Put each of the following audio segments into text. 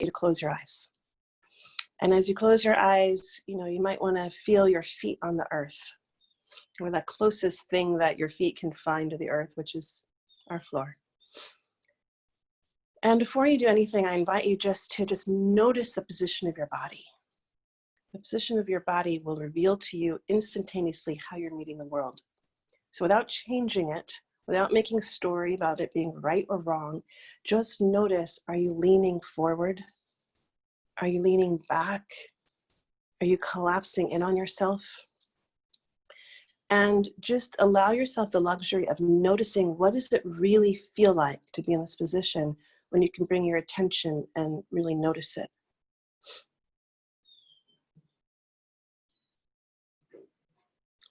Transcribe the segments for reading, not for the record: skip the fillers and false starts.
you to close your eyes. And as you close your eyes, you might want to feel your feet on the earth, or the closest thing that your feet can find to the earth, which is our floor. And before you do anything, I invite you to notice the position of your body. The position of your body will reveal to you instantaneously how you're meeting the world. So without changing it, without making a story about it being right or wrong, just notice, are you leaning forward? Are you leaning back? Are you collapsing in on yourself? And just allow yourself the luxury of noticing, what does it really feel like to be in this position when you can bring your attention and really notice it.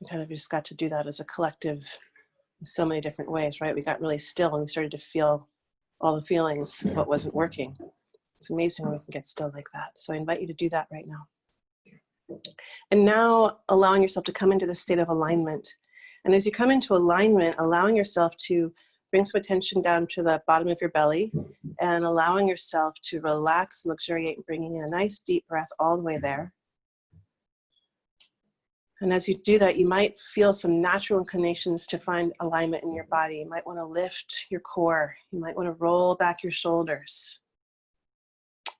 We kind of just got to do that as a collective in so many different ways, right? We got really still and we started to feel all the feelings of what wasn't working. It's amazing when we can get still like that. So I invite you to do that right now. And now allowing yourself to come into this state of alignment. And as you come into alignment, allowing yourself to bring some attention down to the bottom of your belly and allowing yourself to relax and luxuriate and bringing in a nice deep breath all the way there. And as you do that, you might feel some natural inclinations to find alignment in your body. You might want to lift your core. You might want to roll back your shoulders.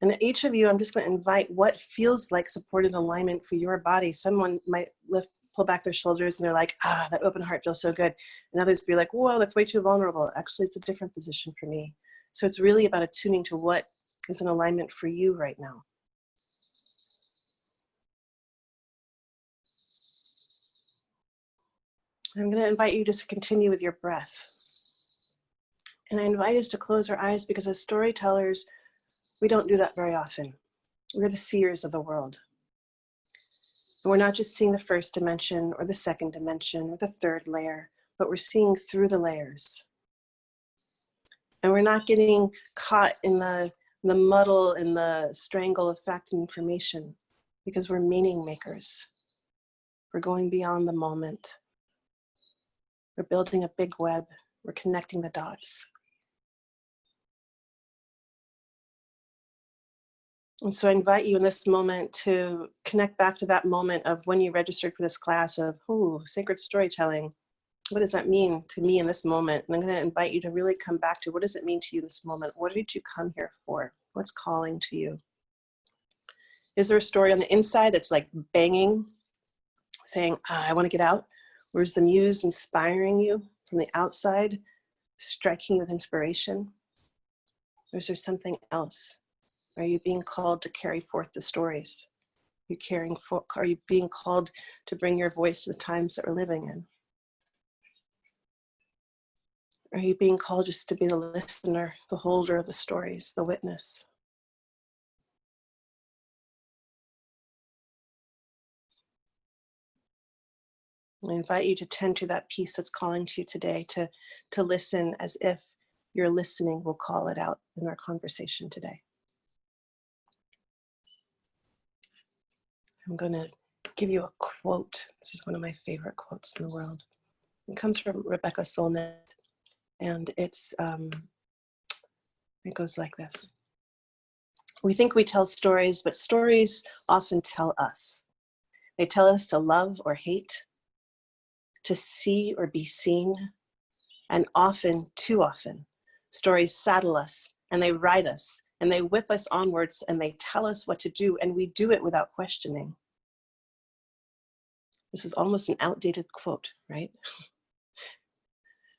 And each of you, I'm just going to invite what feels like supported alignment for your body. Someone might pull back their shoulders and they're like, that open heart feels so good. And others be like, whoa, that's way too vulnerable. Actually, it's a different position for me. So it's really about attuning to what is in alignment for you right now. I'm going to invite you just to continue with your breath. And I invite us to close our eyes because as storytellers, we don't do that very often. We're the seers of the world. And we're not just seeing the first dimension or the second dimension or the third layer, but we're seeing through the layers. And we're not getting caught in the muddle and the strangle effect and information because we're meaning makers. We're going beyond the moment. We're building a big web. We're connecting the dots. And so I invite you in this moment to connect back to that moment of when you registered for this class of, sacred storytelling. What does that mean to me in this moment? And I'm going to invite you to really come back to, what does it mean to you this moment? What did you come here for? What's calling to you? Is there a story on the inside that's like banging, saying, I want to get out? Or is the muse inspiring you from the outside, striking you with inspiration? Or is there something else? Are you being called to carry forth the stories? Are you being called to bring your voice to the times that we're living in? Are you being called just to be the listener, the holder of the stories, the witness? I invite you to tend to that piece that's calling to you today, to listen as if your listening will call it out in our conversation today. I'm going to give you a quote. This is one of my favorite quotes in the world. It comes from Rebecca Solnit, and it goes like this. We think we tell stories, but stories often tell us. They tell us to love or hate, to see or be seen, and often, too often, stories saddle us, and they ride us, and they whip us onwards, and they tell us what to do, and we do it without questioning. This is almost an outdated quote, right?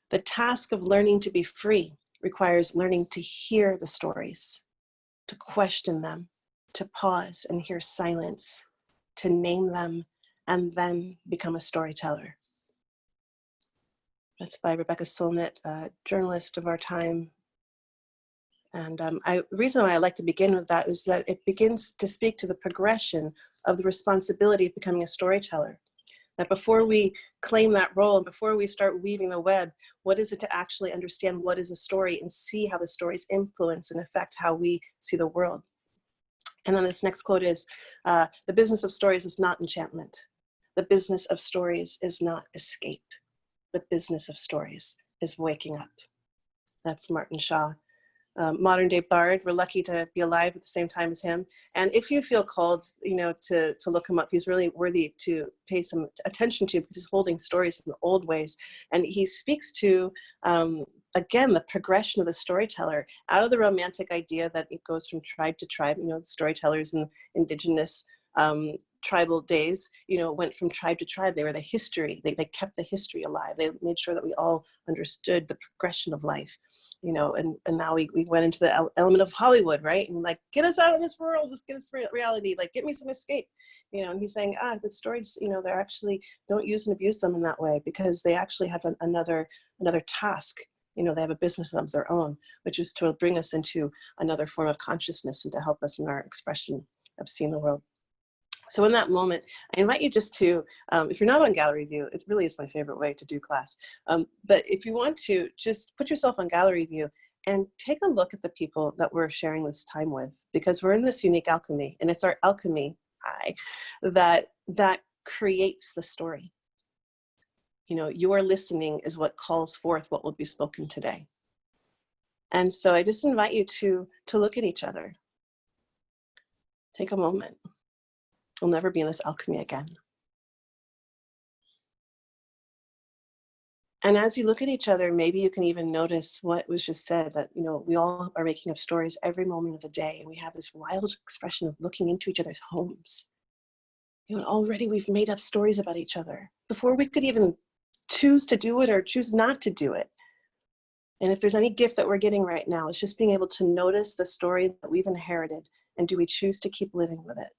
The task of learning to be free requires learning to hear the stories, to question them, to pause and hear silence, to name them, and then become a storyteller. That's by Rebecca Solnit, a journalist of our time. And the reason why I like to begin with that is that it begins to speak to the progression of the responsibility of becoming a storyteller. That before we claim that role and before we start weaving the web, what is it to actually understand what is a story and see how the stories influence and affect how we see the world? And then this next quote is, the business of stories is not enchantment. The business of stories is not escape. The business of stories is waking up. That's Martin Shaw, modern day bard. We're lucky to be alive at the same time as him. And if you feel called, you know, to look him up, he's really worthy to pay some attention to, because he's holding stories in the old ways. And he speaks to, again, the progression of the storyteller out of the romantic idea that it goes from tribe to tribe. You know, the storytellers in indigenous tribal days, you know, went from tribe to tribe. They were the history. They kept the history alive. They made sure that we all understood the progression of life, you know, and now we went into the element of Hollywood, right? And like, get us out of this world, just get us reality, like, get me some escape, you know. And he's saying, the stories, you know, they're actually, don't use and abuse them in that way, because they actually have another task. You know, they have a business of their own, which is to bring us into another form of consciousness and to help us in our expression of seeing the world. So in that moment, I invite you just to, if you're not on Gallery View, it really is my favorite way to do class. But if you want to, just put yourself on Gallery View and take a look at the people that we're sharing this time with, because we're in this unique alchemy, and it's our alchemy eye that creates the story. You know, your listening is what calls forth what will be spoken today. And so I just invite you to look at each other. Take a moment. We'll never be in this alchemy again. And as you look at each other, maybe you can even notice what was just said, that, you know, we all are making up stories every moment of the day, and we have this wild expression of looking into each other's homes. You know, already we've made up stories about each other before we could even choose to do it or choose not to do it. And if there's any gift that we're getting right now, it's just being able to notice the story that we've inherited, and do we choose to keep living with it?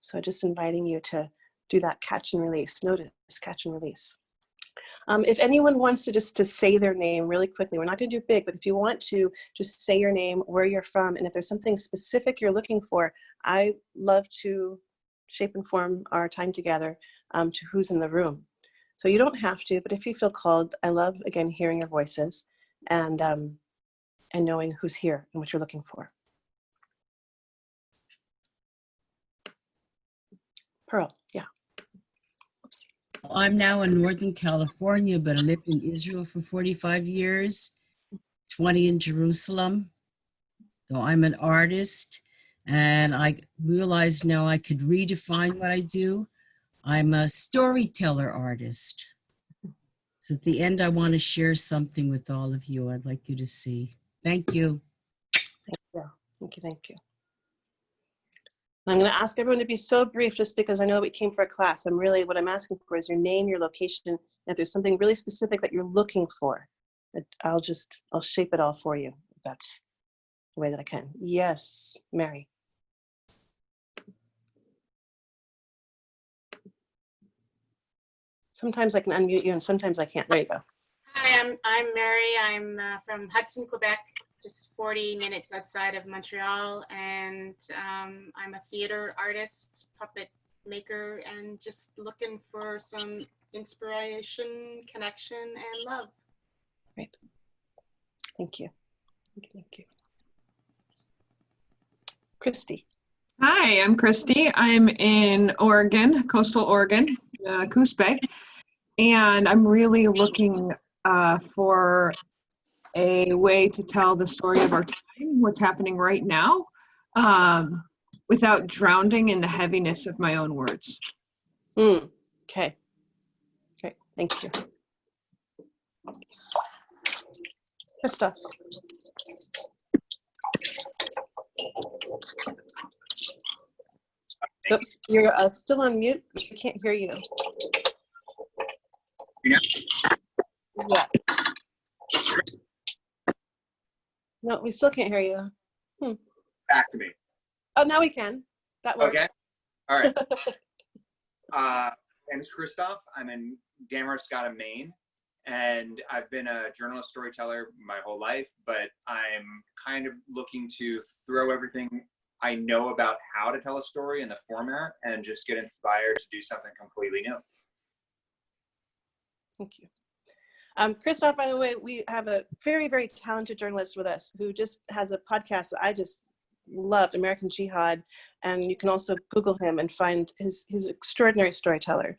So just inviting you to do that catch and release. Notice, catch and release. If anyone wants to just to say their name really quickly, we're not going to do big, but if you want to just say your name, where you're from, and if there's something specific you're looking for, I love to shape and form our time together to who's in the room. So you don't have to, but if you feel called, I love, again, hearing your voices and knowing who's here and what you're looking for. Pearl, yeah. Oops. I'm now in Northern California, but I lived in Israel for 45 years, 20 in Jerusalem. So I'm an artist, and I realize now I could redefine what I do. I'm a storyteller artist. So at the end, I want to share something with all of you I'd like you to see. Thank you. Thank you. Thank you. Thank you. I'm going to ask everyone to be so brief, just because I know that we came for a class. And really what I'm asking for is your name, your location, and if there's something really specific that you're looking for, I'll shape it all for you. If that's the way that I can. Yes, Mary. Sometimes I can unmute you and sometimes I can't. There you go. Hi, I'm Mary. I'm from Hudson, Quebec, just 40 minutes outside of Montreal, and I'm a theater artist, puppet maker, and just looking for some inspiration, connection, and love. Great. Thank you. Thank you. Christy. Hi, I'm Christy. I'm in Oregon, coastal Oregon, Coos Bay, and I'm really looking for a way to tell the story of our time, what's happening right now, without drowning in the heaviness of my own words. Okay. Great. Thank you. Krista. Oops, you're still on mute. I can't hear you. Yeah. Yeah. No, we still can't hear you. Back to me. Oh, now we can. That works. Okay. All right. My name is Christoph. I'm in Damerscott, Maine, and I've been a journalist storyteller my whole life, but I'm kind of looking to throw everything I know about how to tell a story in the format and just get inspired to do something completely new. Thank you. Christoph, by the way, we have a very, very talented journalist with us who just has a podcast that I just loved, American Jihad, and you can also Google him and find his extraordinary storyteller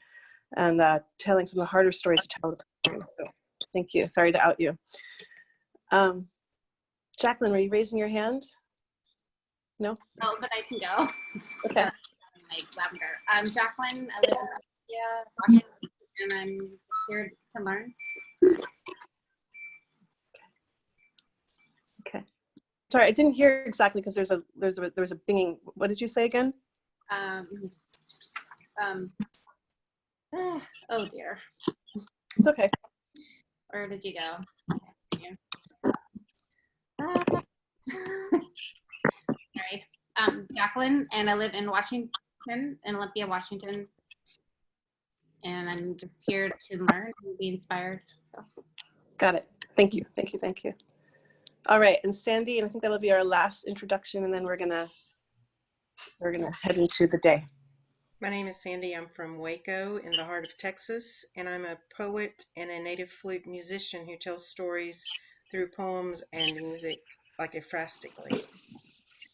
and telling some of the harder stories to tell. So thank you. Sorry to out you. Jacqueline, were you raising your hand? No? Oh, but I can go. Okay. Like lavender. I'm Jacqueline. I live in Columbia, Washington, and I'm here to learn. Okay. Sorry, I didn't hear exactly because there was a binging. What did you say again? Let me just, oh dear. It's okay. Where did you go? Sorry. Jacqueline, and I live in Washington, in Olympia, Washington. And I'm just here to learn and be inspired. So. Got it. Thank you. Thank you. Thank you. All right, and Sandy, and I think that'll be our last introduction, and then we're gonna head into the day. My name is Sandy. I'm from Waco in the heart of Texas, and I'm a poet and a native flute musician who tells stories through poems and music, like ekphrastically.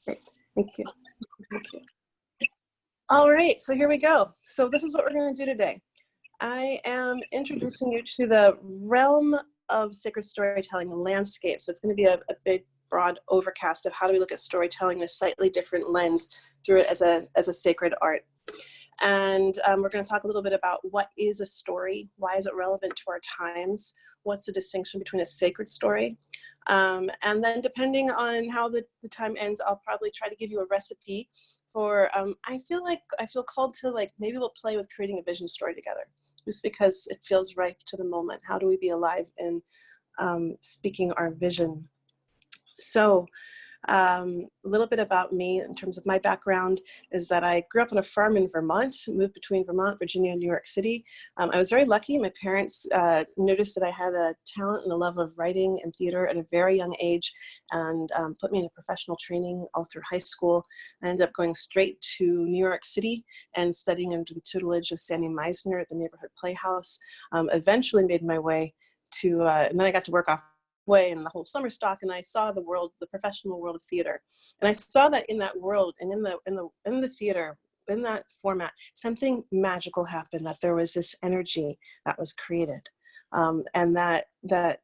Great. Thank you. Thank you. All right, so here we go. So this is what we're going to do today. I am introducing you to the realm of sacred storytelling, the landscape. So it's going to be a big, broad overcast of how do we look at storytelling in a slightly different lens through it as a sacred art. And we're going to talk a little bit about what is a story, why is it relevant to our times, what's the distinction between a sacred story, and then depending on how the time ends, I'll probably try to give you a recipe for, I feel called to, like, maybe we'll play with creating a vision story together, just because it feels ripe to the moment. How do we be alive in speaking our vision? So a little bit about me in terms of my background is that I grew up on a farm in Vermont, moved between Vermont, Virginia, and New York City. I was very lucky. My parents noticed that I had a talent and a love of writing and theater at a very young age, and put me in a professional training all through high school. I ended up going straight to New York City and studying under the tutelage of Sandy Meisner at the Neighborhood Playhouse. Eventually made my way to, and then I got to work off way in the whole summer stock, and I saw the world, the professional world of theater, and I saw that in that world and in the theater, in that format, something magical happened. That there was this energy that was created, and that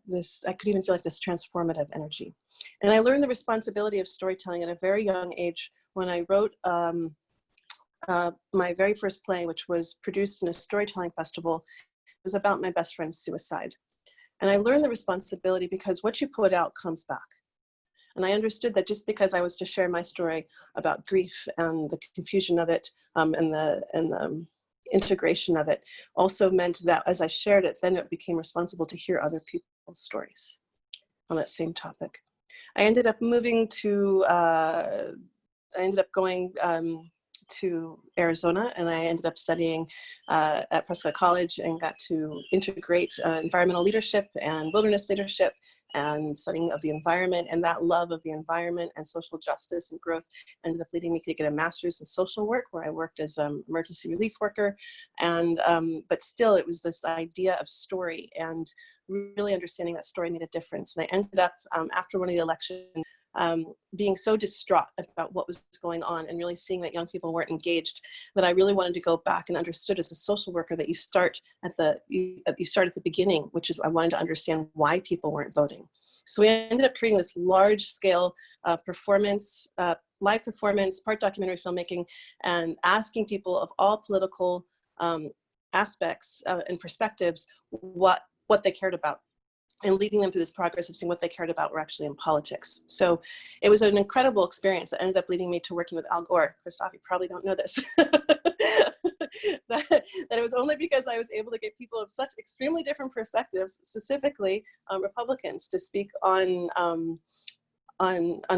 this, I could even feel like this transformative energy. And I learned the responsibility of storytelling at a very young age when I wrote my very first play, which was produced in a storytelling festival. It was about my best friend's suicide. And I learned the responsibility because what you put out comes back. And I understood that just because I was to share my story about grief and the confusion of it, and the integration of it, also meant that as I shared it, then it became responsible to hear other people's stories on that same topic. I ended up moving to, going to Arizona, and I ended up studying at Prescott College and got to integrate environmental leadership and wilderness leadership and studying of the environment, and that love of the environment and social justice and growth ended up leading me to get a master's in social work, where I worked as an emergency relief worker. And but still, it was this idea of story and really understanding that story made a difference. And I ended up, after one of the elections, being so distraught about what was going on and really seeing that young people weren't engaged, that I really wanted to go back and understood as a social worker that you start at the beginning, which is I wanted to understand why people weren't voting. So we ended up creating this large scale performance, live performance, part documentary filmmaking, and asking people of all political aspects and perspectives what they cared about, and leading them through this progress of seeing what they cared about were actually in politics. So it was an incredible experience that ended up leading me to working with Al Gore. Christoph, you probably don't know this. that it was only because I was able to get people of such extremely different perspectives, specifically Republicans, to speak on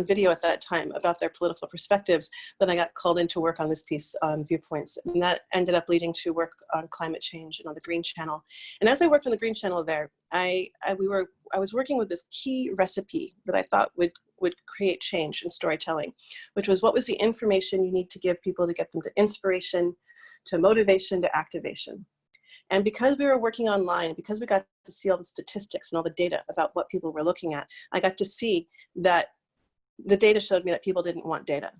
video at that time about their political perspectives, that I got called in to work on this piece on Viewpoints. And that ended up leading to work on climate change and on the Green Channel. And as I worked on the Green Channel there, I was working with this key recipe that I thought would create change in storytelling, which was what was the information you need to give people to get them to inspiration, to motivation, to activation. And because we were working online, because we got to see all the statistics and all the data about what people were looking at, I got to see that the data showed me that people didn't want data.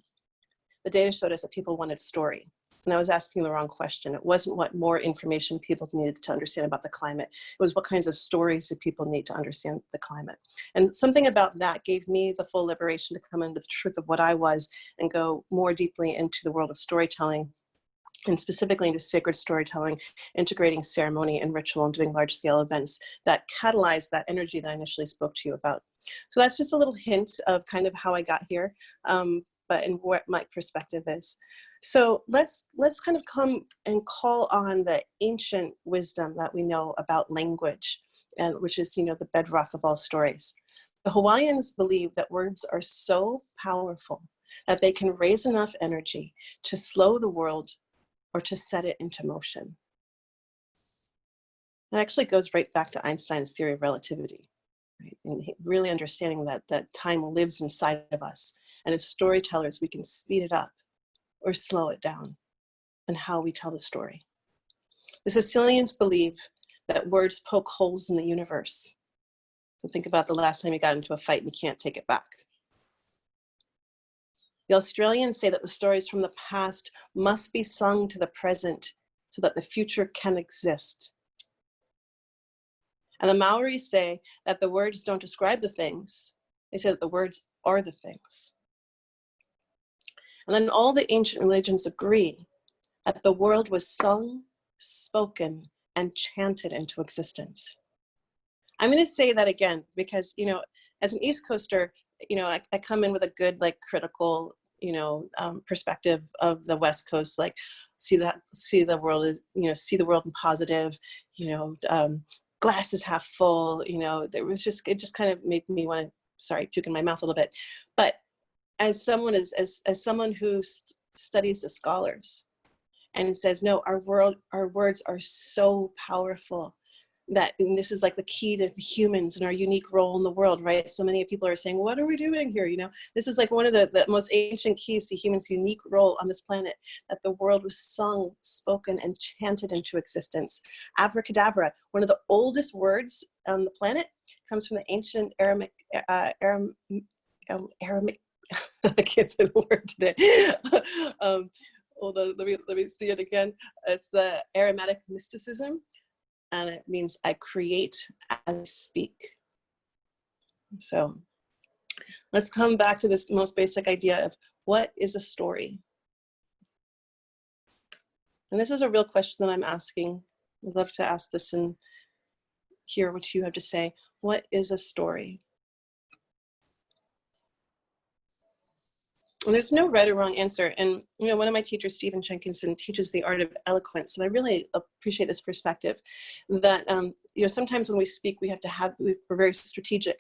The data showed us that people wanted story. And I was asking the wrong question. It wasn't what more information people needed to understand about the climate. It was what kinds of stories that people need to understand the climate. And something about that gave me the full liberation to come into the truth of what I was and go more deeply into the world of storytelling, and specifically into sacred storytelling, integrating ceremony and ritual and doing large-scale events that catalyze that energy that I initially spoke to you about. So that's just a little hint of kind of how I got here, but in what my perspective is. So let's kind of come and call on the ancient wisdom that we know about language, and which is, you know, the bedrock of all stories. The Hawaiians believe that words are so powerful that they can raise enough energy to slow the world or to set it into motion. That actually goes right back to Einstein's theory of relativity, right? And really understanding that time lives inside of us. And as storytellers, we can speed it up or slow it down and how we tell the story. The Sicilians believe that words poke holes in the universe. So think about the last time you got into a fight and you can't take it back. The Australians say that the stories from the past must be sung to the present so that the future can exist. And the Maoris say that the words don't describe the things. They say that the words are the things. And then all the ancient religions agree that the world was sung, spoken, and chanted into existence. I'm going to say that again because, you know, as an East Coaster, you know, I come in with a good, like, critical, you know, perspective of the West Coast, like see the world as, you know, see the world in positive, you know, glass is half full, you know, it just kind of made me want to, sorry, puke in my mouth a little bit. But as someone who studies the scholars and says, no, our words are so powerful that, and this is like the key to humans and our unique role in the world, right? So many people are saying, what are we doing here? You know, this is like one of the most ancient keys to humans' unique role on this planet, that the world was sung, spoken, and chanted into existence. Abracadabra, one of the oldest words on the planet, comes from the ancient Aramaic, I can't say the word today. Hold on, let me see it again. It's the Aramaic mysticism, and it means I create as I speak. So let's come back to this most basic idea of what is a story? And this is a real question that I'm asking. I'd love to ask this and hear what you have to say. What is a story? And there's no right or wrong answer. And, you know, one of my teachers, Stephen Jenkinson, teaches the art of eloquence. And I really appreciate this perspective that, you know, sometimes when we speak, we're very strategic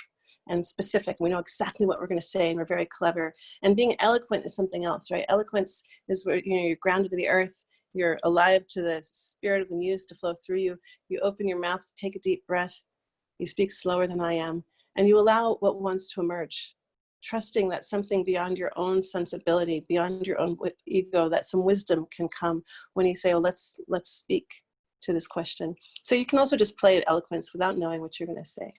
and specific. We know exactly what we're going to say, and we're very clever. And being eloquent is something else, right? Eloquence is where, you know, you're grounded to the earth. You're alive to the spirit of the muse to flow through you. You open your mouth to take a deep breath. You speak slower than I am. And you allow what wants to emerge, trusting that something beyond your own sensibility, beyond your own ego, that some wisdom can come when you say, oh, let's speak to this question. So you can also just play at eloquence without knowing what you're going to say.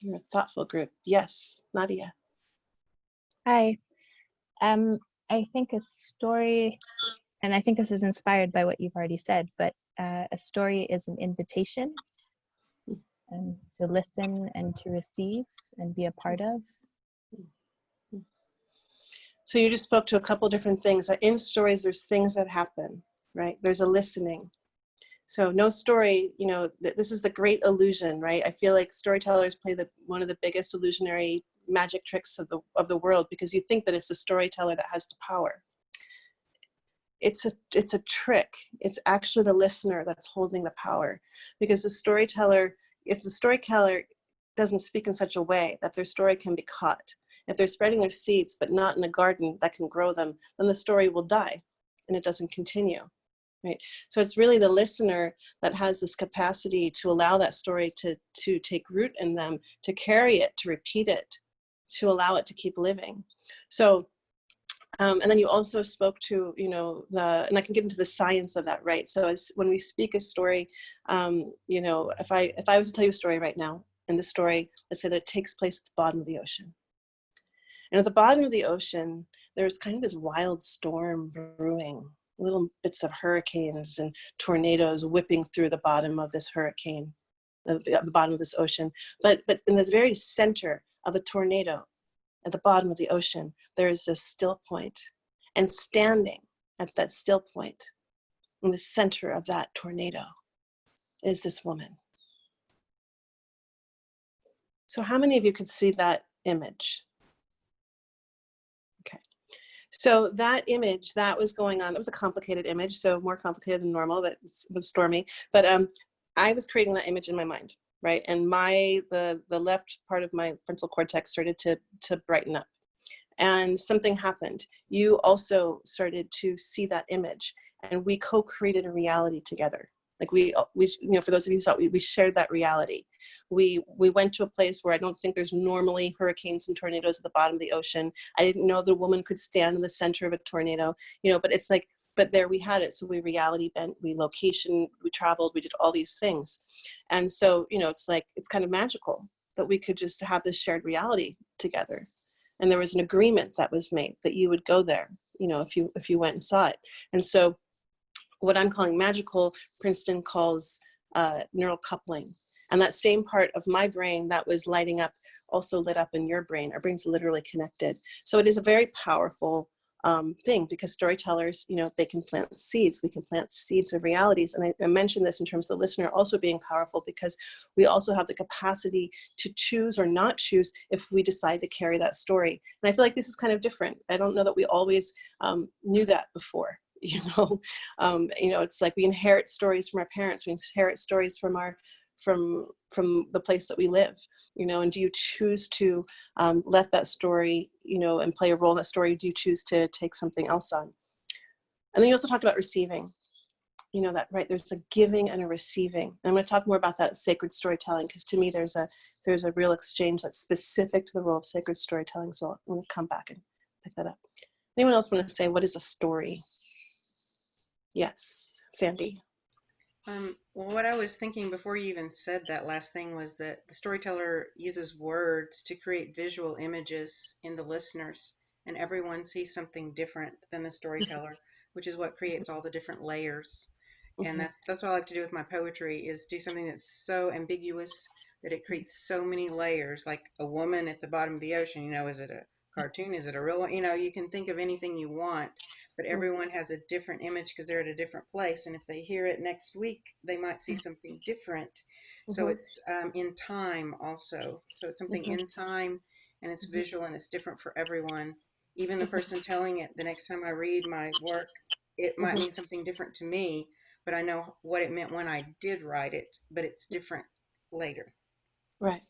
You're a thoughtful group. Yes, Nadia. Hi. I think a story, and I think this is inspired by what you've already said, but a story is an invitation to listen and to receive and be a part of. So you just spoke to a couple different things. In stories, there's things that happen, right? There's a listening. So no story, you know, this is the great illusion, right? I feel like storytellers play one of the biggest illusionary magic tricks of the world, because you think that it's the storyteller that has the power. It's a trick. It's actually the listener that's holding the power, because the storyteller, if the storyteller doesn't speak in such a way that their story can be caught, if they're spreading their seeds but not in a garden that can grow them, then the story will die and it doesn't continue. Right. So it's really the listener that has this capacity to allow that story to take root in them, to carry it, to repeat it, to allow it to keep living. So And then you also spoke to, you know, and I can get into the science of that, right? So when we speak a story, you know, if I was to tell you a story right now, and the story, let's say that it takes place at the bottom of the ocean. And at the bottom of the ocean, there's kind of this wild storm brewing, little bits of hurricanes and tornadoes whipping through the bottom of this hurricane, the bottom of this ocean. But in the very center of a tornado, at the bottom of the ocean, there is a still point. And standing at that still point, in the center of that tornado, is this woman. So how many of you could see that image? Okay. So that image that was going on, it was a complicated image, so more complicated than normal, but it was stormy. But I was creating that image in my mind, right? And the left part of my frontal cortex started to brighten up. And something happened. You also started to see that image, and we co-created a reality together. Like we, you know, for those of you who saw, we shared that reality. We went to a place where I don't think there's normally hurricanes and tornadoes at the bottom of the ocean. I didn't know the woman could stand in the center of a tornado, you know, but it's like, but there we had it. So we reality bent, we location, we traveled, we did all these things. And so, you know, it's like, it's kind of magical that we could just have this shared reality together. And there was an agreement that was made that you would go there, you know, if you went and saw it. And so what I'm calling magical, Princeton calls neural coupling. And that same part of my brain that was lighting up also lit up in your brain. Our brains are literally connected. So it is a very powerful thing, because storytellers, you know, they can plant seeds. We can plant seeds of realities. And I mentioned this in terms of the listener also being powerful, because we also have the capacity to choose or not choose if we decide to carry that story. And I feel like this is kind of different. I don't know that we always knew that before. You know, it's like we inherit stories from our parents. We inherit stories from from the place that we live, you know, and do you choose to let that story, you know, and play a role in that story? Do you choose to take something else on? And then you also talked about receiving, you know, that, right, there's a giving and a receiving. And I'm going to talk more about that sacred storytelling, because to me, there's a real exchange that's specific to the role of sacred storytelling. So I'm going to come back and pick that up. Anyone else want to say, what is a story? Yes, Sandy. Well, what I was thinking before you even said that last thing was that the storyteller uses words to create visual images in the listeners, and everyone sees something different than the storyteller, which is what creates all the different layers. And that's what I like to do with my poetry, is do something that's so ambiguous that it creates so many layers, like a woman at the bottom of the ocean. You know, is it a cartoon? Is it a real one? You know, you can think of anything you want, but everyone has a different image because they're at a different place. And if they hear it next week, they might see something different. So it's in time also. So it's something in time, and it's visual, and it's different for everyone. Even the person telling it, the next time I read my work, it might mean something different to me, but I know what it meant when I did write it, but it's different later. Right.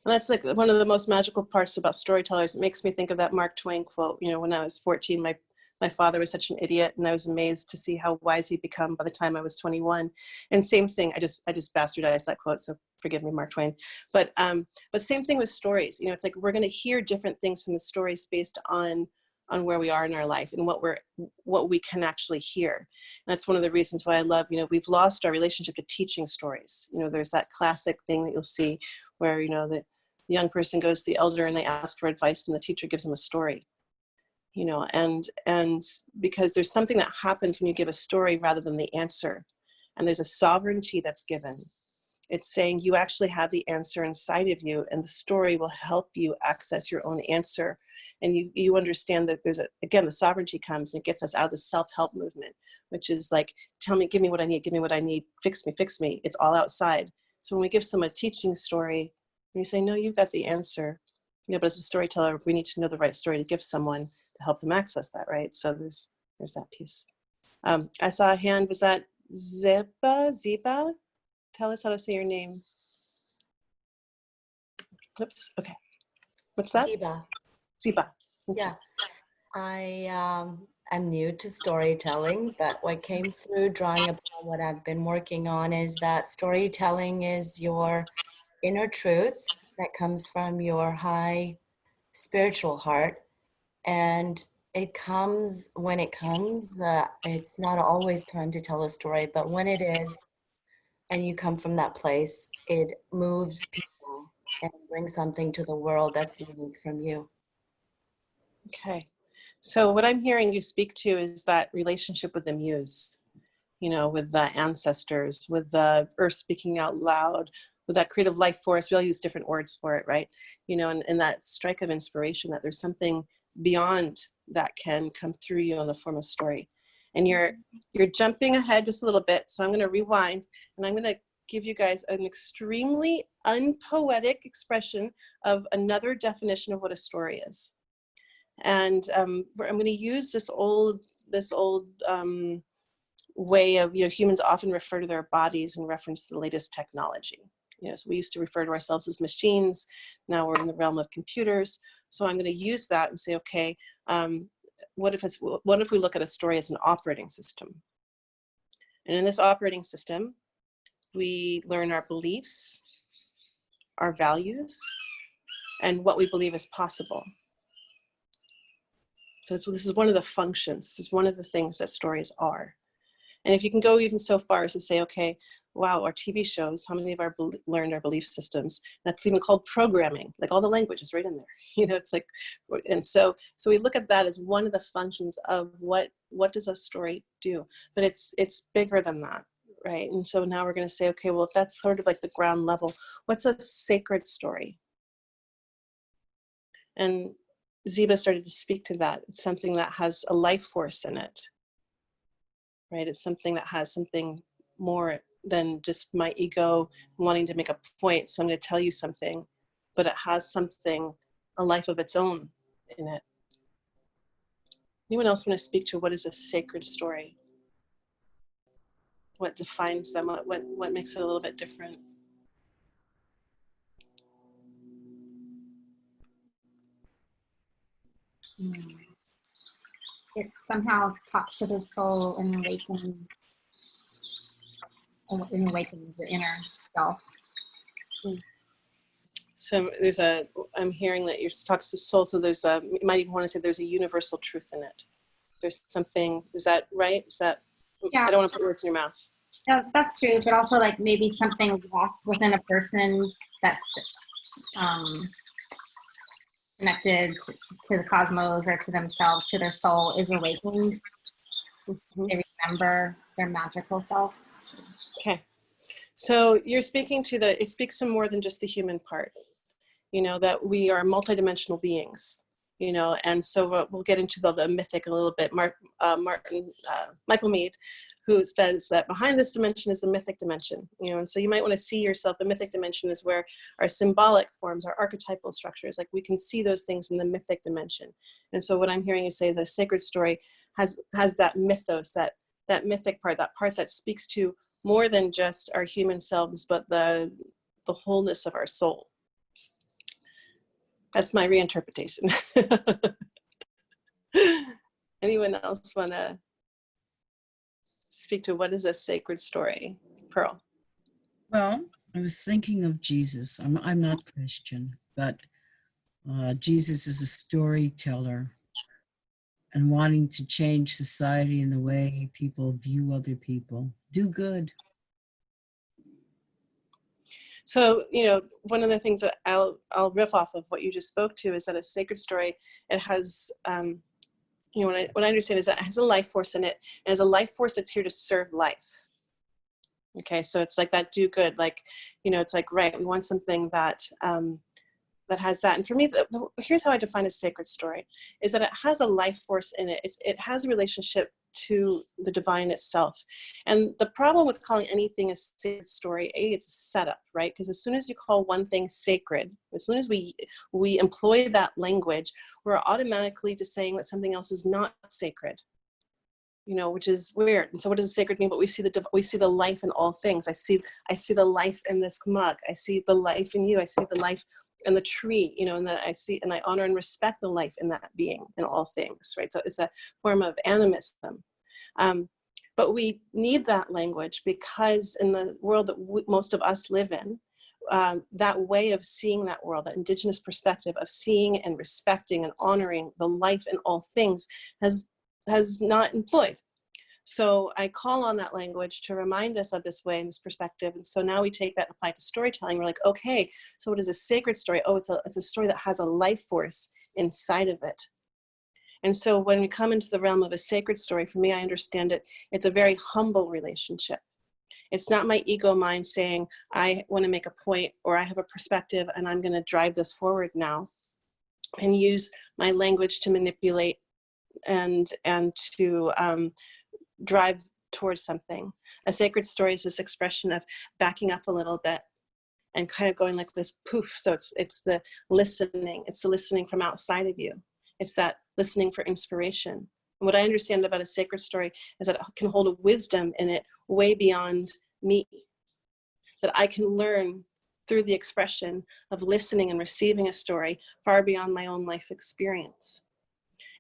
And that's like one of the most magical parts about storytellers. It makes me think of that Mark Twain quote. You know, when I was 14, my father was such an idiot, and I was amazed to see how wise he'd become by the time I was 21. And same thing, I just bastardized that quote, so forgive me, Mark Twain. But same thing with stories. You know, it's like we're going to hear different things from the stories based on where we are in our life and what we can actually hear. And that's one of the reasons why I love, you know, we've lost our relationship to teaching stories. You know, there's that classic thing that you'll see where, you know, the young person goes to the elder and they ask for advice, and the teacher gives them a story. You know, and because there's something that happens when you give a story rather than the answer, and there's a sovereignty that's given. It's saying you actually have the answer inside of you, and the story will help you access your own answer. And you understand that there's again, the sovereignty comes and it gets us out of the self-help movement, which is like, tell me, give me what I need, fix me. It's all outside. So when we give someone a teaching story, and you say, no, you've got the answer. You know, but as a storyteller, we need to know the right story to give someone to help them access that, right? So there's that piece. I saw a hand. Was that Ziba? Tell us how to say your name. Oops. Okay. What's that? Ziba. Yeah. I am new to storytelling, but what came through drawing upon what I've been working on is that storytelling is your inner truth that comes from your high spiritual heart. And it comes when it comes. It's not always time to tell a story, but when it is, and you come from that place, it moves people and brings something to the world that's unique from you. Okay. So what I'm hearing you speak to is that relationship with the muse, you know, with the ancestors, with the earth speaking out loud, with that creative life force. We all use different words for it, right? You know, and that strike of inspiration that there's something beyond that can come through you in the form of story. And you're jumping ahead just a little bit. So I'm going to rewind, and I'm going to give you guys an extremely unpoetic expression of another definition of what a story is. And I'm going to use this old way of, you know, humans often refer to their bodies in reference to the latest technology. You know, so we used to refer to ourselves as machines. Now we're in the realm of computers. So I'm going to use that and say, okay, what if we look at a story as an operating system? And in this operating system, we learn our beliefs, our values, and what we believe is possible. So this is one of the functions. This is one of the things that stories are. And if you can go even so far as to say, okay, wow, our TV shows, how many of our learned our belief systems? That's even called programming, like all the language is right in there. You know, it's like, and so we look at that as one of the functions of what does a story do? But it's bigger than that, right? And so now we're going to say, okay, well, if that's sort of like the ground level, what's a sacred story? And Ziba started to speak to that. It's something that has a life force in it, right? It's something that has something more than just my ego wanting to make a point. So I'm going to tell you something, but it has something, a life of its own in it. Anyone else want to speak to what is a sacred story? What defines them? What makes it a little bit different? It somehow talks to the soul and awakens the inner self. So I'm hearing that you're talks to soul. So you might even want to say there's a universal truth in it. There's something, is that right? Yeah. I don't want to put words in your mouth. Yeah, that's true, but also like maybe something lost within a person that's connected to the cosmos or to themselves, to their soul, is awakened. Mm-hmm. They remember their magical self. Okay. So you're speaking to it speaks to more than just the human part, you know, that we are multidimensional beings, you know, and so we'll get into the mythic a little bit. Michael Meade, who says that behind this dimension is the mythic dimension, you know, and so you might want to see yourself, the mythic dimension is where our symbolic forms, our archetypal structures, like we can see those things in the mythic dimension. And so what I'm hearing you say, the sacred story has that mythos, that mythic part, that part that speaks to more than just our human selves, but the wholeness of our soul. That's my reinterpretation. Anyone else want to speak to what is a sacred story? Pearl. Well, I was thinking of Jesus. I'm not Christian, but Jesus is a storyteller and wanting to change society and the way people view other people. Do good. So, you know, one of the things that I'll riff off of what you just spoke to is that a sacred story, it has, you know, what I understand is that it has a life force in it, and as a life force that's here to serve life. Okay, so it's like that do good, like, you know, it's like, right, we want something that, that has that. And for me, here's how I define a sacred story, is that it has a life force in it. It has a relationship to the divine itself. And the problem with calling anything a sacred story, it's a setup, right? Because as soon as you call one thing sacred, as soon as we employ that language, we're automatically just saying that something else is not sacred, you know, which is weird. And so what does sacred mean? But we see the life in all things. I see the life in this mug. I see the life in you. I see the life in the tree, you know, and that I see, and I honor and respect the life in that being in all things, right? So it's a form of animism. But we need that language because in the world that most of us live in, that way of seeing that world, that indigenous perspective of seeing and respecting and honoring the life in all things has not employed. So I call on that language to remind us of this way and this perspective. And so now we take that and apply it to storytelling. We're like, okay, so what is a sacred story? Oh, it's a story that has a life force inside of it. And so when we come into the realm of a sacred story, for me, I understand it, it's a very humble relationship. It's not my ego mind saying, I want to make a point or I have a perspective and I'm going to drive this forward now and use my language to manipulate and to drive towards something. A sacred story is this expression of backing up a little bit and kind of going like this poof. So it's the listening. It's the listening from outside of you. It's that listening for inspiration. And what I understand about a sacred story is that it can hold a wisdom in it way beyond me, that I can learn through the expression of listening and receiving a story far beyond my own life experience.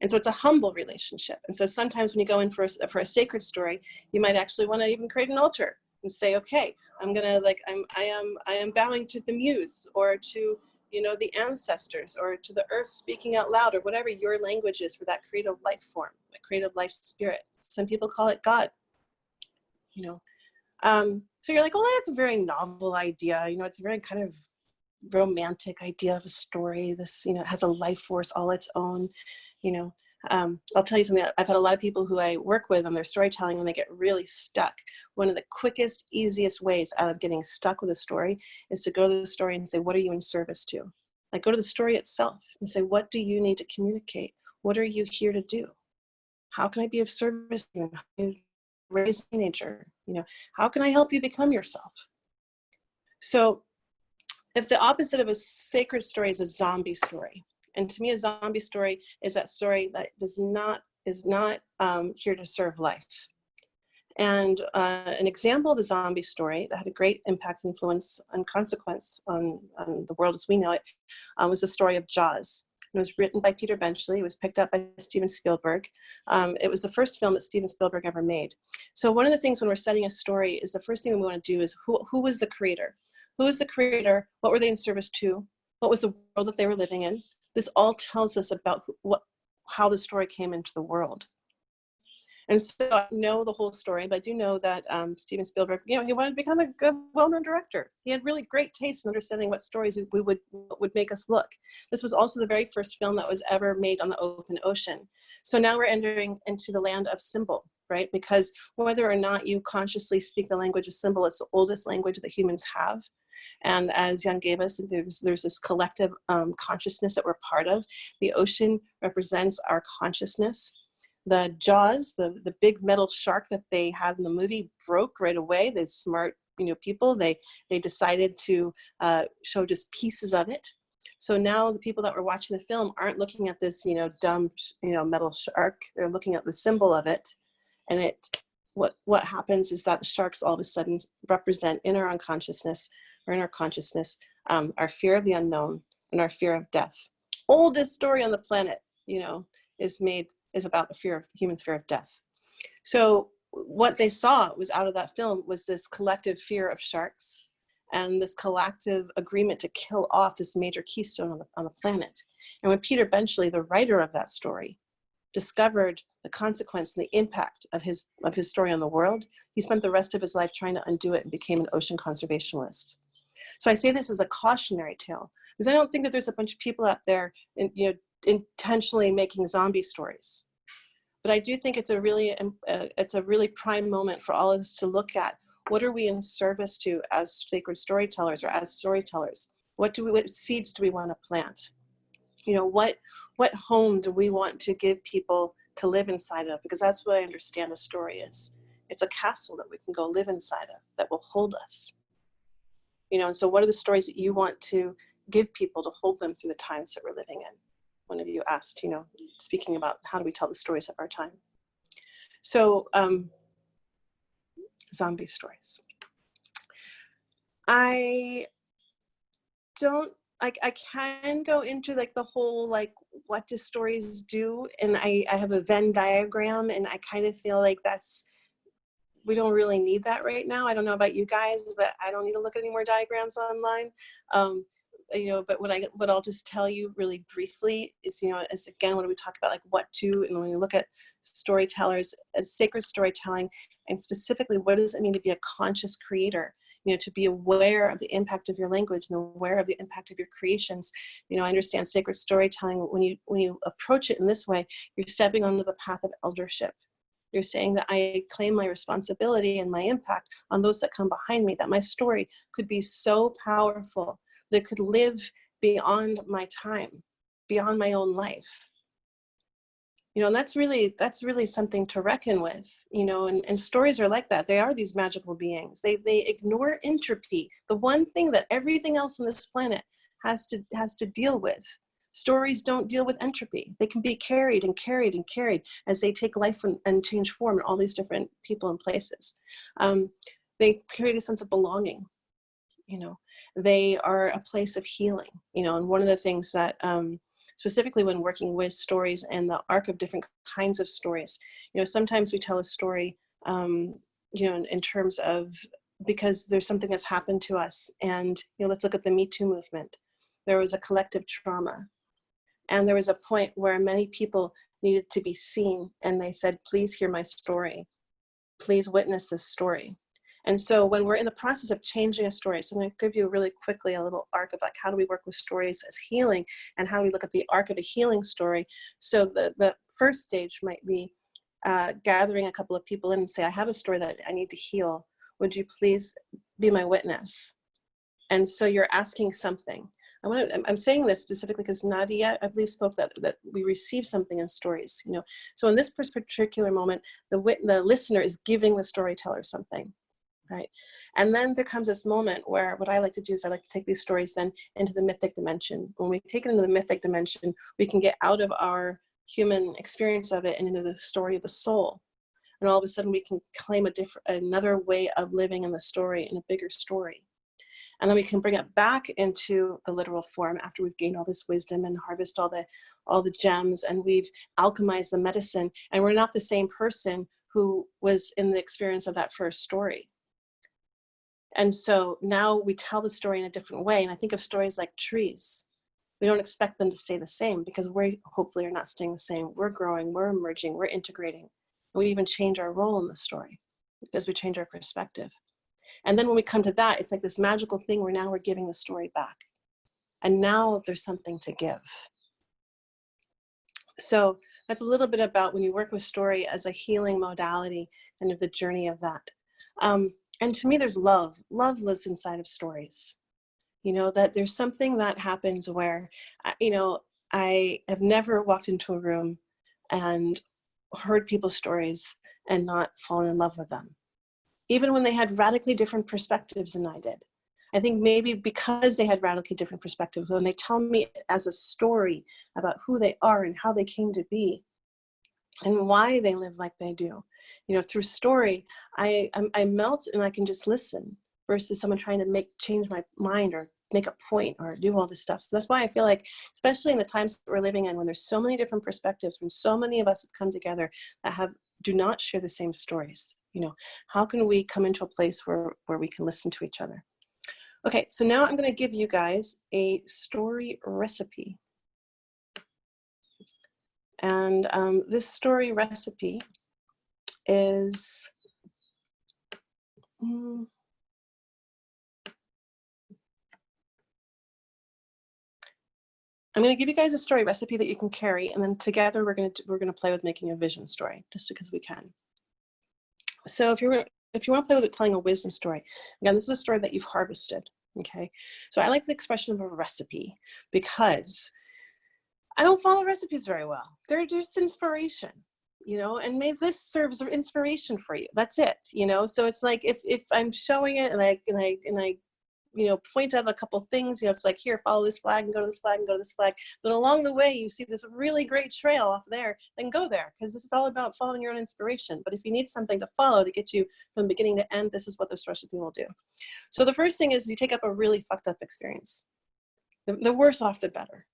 And so it's a humble relationship. And so sometimes when you go in for a sacred story, you might actually want to even create an altar and say, okay, I'm gonna I am bowing to the muse or to, you know, the ancestors or to the earth speaking out loud or whatever your language is for that creative life form, that creative life spirit. Some people call it God, you know. So you're like, well, that's a very novel idea. You know, it's a very kind of romantic idea of a story. This, you know, it has a life force all its own, you know. I'll tell you something. I've had a lot of people who I work with on their storytelling when they get really stuck. One of the quickest, easiest ways out of getting stuck with a story is to go to the story and say, what are you in service to? Like, go to the story itself and say, what do you need to communicate? What are you here to do? How can I be of service to you? How can you raise a teenager? You know, how can I help you become yourself? So if the opposite of a sacred story is a zombie story, and to me, a zombie story is that story that is not here to serve life. And an example of a zombie story that had a great impact, influence, and consequence on the world as we know it was the story of Jaws. It was written by Peter Benchley. It was picked up by Steven Spielberg. It was the first film that Steven Spielberg ever made. So one of the things when we're studying a story is the first thing we want to do is who was the creator? Who was the creator? What were they in service to? What was the world that they were living in? This all tells us about how the story came into the world. And so I know the whole story, but I do know that Steven Spielberg, you know, he wanted to become a good, well-known director. He had really great taste in understanding what stories would make us look. This was also the very first film that was ever made on the open ocean. So now we're entering into the land of symbol, right? Because whether or not you consciously speak the language of symbol, it's the oldest language that humans have. And as Jan gave us, there's this collective consciousness that we're part of. The ocean represents our consciousness. The Jaws, the big metal shark that they had in the movie, broke right away. The smart, you know, people, they decided to show just pieces of it. So now the people that were watching the film aren't looking at this, you know, dumb, you know, metal shark. They're looking at the symbol of it, and what happens is that the sharks all of a sudden represent in our unconsciousness or in our consciousness our fear of the unknown and our fear of death. Oldest story on the planet, you know, is about the human's fear of death. So what they saw was out of that film was this collective fear of sharks and this collective agreement to kill off this major keystone on the planet. And when Peter Benchley, the writer of that story, discovered the consequence and the impact of his story on the world, he spent the rest of his life trying to undo it and became an ocean conservationist. So I say this as a cautionary tale because I don't think that there's a bunch of people out there, you know, intentionally making zombie stories. But I do think it's a really prime moment for all of us to look at what are we in service to as sacred storytellers or as storytellers? What seeds do we want to plant? You know, what home do we want to give people to live inside of? Because that's what I understand a story is. It's a castle that we can go live inside of that will hold us. You know, and so what are the stories that you want to give people to hold them through the times that we're living in? One of you asked, you know, speaking about how do we tell the stories of our time. So zombie stories. I can go into like the whole, like, what do stories do? And I have a Venn diagram and I kind of feel like that's we don't really need that right now. I don't know about you guys, but I don't need to look at any more diagrams online. But what I'll just tell you really briefly is, as again, when we talk about like what to, and when we look at storytellers as sacred storytelling, and specifically, what does it mean to be a conscious creator? To be aware of the impact of your language and aware of the impact of your creations. I understand sacred storytelling, when you approach it in this way, you're stepping onto the path of eldership. You're saying that I claim my responsibility and my impact on those that come behind me, that my story could be so powerful that it could live beyond my time, beyond my own life. And that's really something to reckon with, and stories are like that. They are these magical beings. They ignore entropy, the one thing that everything else on this planet has to deal with. Stories don't deal with entropy. They can be carried and carried and carried as they take life and change form in all these different people and places. They create a sense of belonging. They are a place of healing, and one of the things that, specifically when working with stories and the arc of different kinds of stories, sometimes we tell a story, in terms of, because there's something that's happened to us. And, let's look at the Me Too movement. There was a collective trauma. And there was a point where many people needed to be seen, and they said, please hear my story. Please witness this story. And so when we're in the process of changing a story, so I'm going to give you really quickly a little arc of like, how do we work with stories as healing, and how do we look at the arc of a healing story. So the first stage might be gathering a couple of people in and say, I have a story that I need to heal. Would you please be my witness? And so you're asking something. I'm saying this specifically because Nadia, I believe, spoke that we receive something in stories. So in this particular moment, the listener is giving the storyteller something. Right. And then there comes this moment where what I like to do is I like to take these stories then into the mythic dimension. When we take it into the mythic dimension, we can get out of our human experience of it and into the story of the soul. And all of a sudden we can claim another way of living in the story, in a bigger story. And then we can bring it back into the literal form after we've gained all this wisdom and harvest all the gems, and we've alchemized the medicine. And we're not the same person who was in the experience of that first story. And so now we tell the story in a different way. And I think of stories like trees. We don't expect them to stay the same, because we hopefully are not staying the same. We're growing, we're emerging, we're integrating. And we even change our role in the story because we change our perspective. And then when we come to that, it's like this magical thing where now we're giving the story back. And now there's something to give. So that's a little bit about when you work with story as a healing modality and of the journey of that. And to me, there's love. Love lives inside of stories. That there's something that happens where, I have never walked into a room and heard people's stories and not fallen in love with them. Even when they had radically different perspectives than I did. I think maybe because they had radically different perspectives, when they tell me as a story about who they are and how they came to be and why they live like they do, through story, I melt and I can just listen, versus someone trying to change my mind or make a point or do all this stuff. So that's why I feel like, especially in the times we're living in, when there's so many different perspectives, when so many of us have come together that do not share the same stories, how can we come into a place where we can listen to each other? Okay, so now I'm going to give you guys a story recipe. And this story recipe is, I'm going to give you guys a story recipe that you can carry, and then together we're going to play with making a vision story, just because we can. So if you want to play with telling a wisdom story, again, this is a story that you've harvested. Okay, so I like the expression of a recipe because I don't follow recipes very well. They're just inspiration, and may this serve as inspiration for you. That's it, So it's like if I'm showing it and I point out a couple things, it's like, here, follow this flag and go to this flag and go to this flag. But along the way, you see this really great trail off there, then go there, because this is all about following your own inspiration. But if you need something to follow to get you from beginning to end, this is what this recipe will do. So the first thing is you take up a really fucked up experience. The worse off, the better,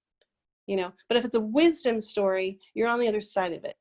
But if it's a wisdom story, you're on the other side of it,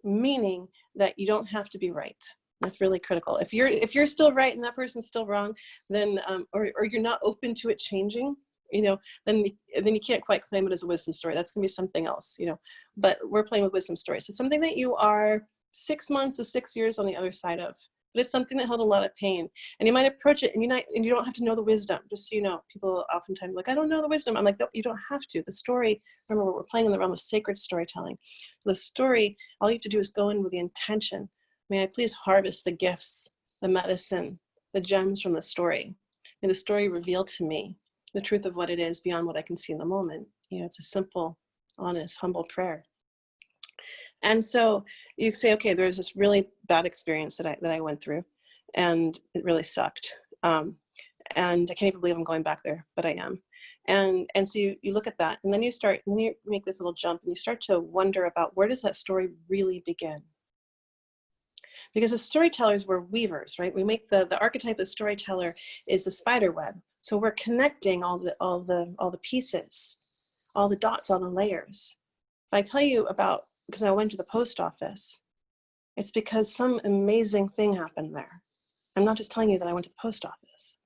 meaning that you don't have to be right. That's really critical. If you're still right and that person's still wrong, then or you're not open to it changing, you know, then you can't quite claim it as a wisdom story. That's gonna be something else, you know. But we're playing with wisdom stories. So something that you are 6 months to 6 years on the other side of. But it's something that held a lot of pain. And you might approach it and you don't have to know the wisdom. Just so you know, people oftentimes like, I don't know the wisdom. I'm like, no, you don't have to. The story, remember, we're playing in the realm of sacred storytelling. The story, all you have to do is go in with the intention. May I please harvest the gifts, the medicine, the gems from the story. May the story reveal to me the truth of what it is beyond what I can see in the moment. You know, it's a simple, honest, humble prayer. And so you say, okay, there's this really bad experience that I went through, and it really sucked. And I can't even believe I'm going back there, but I am. And so you look at that, and then you make this little jump, and you start to wonder about, where does that story really begin? Because as storytellers, we're weavers, right? We make the archetype of storyteller is the spider web. So we're connecting all the pieces, all the dots, all the layers. If I tell you about, because I went to the post office, it's because some amazing thing happened there. I'm not just telling you that I went to the post office.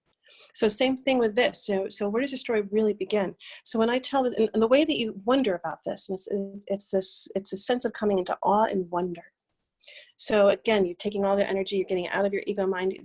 So same thing with this. So where does your story really begin? So when I tell this, and the way that you wonder about this, and it's a sense of coming into awe and wonder. So again, you're taking all the energy, you're getting out of your ego mind.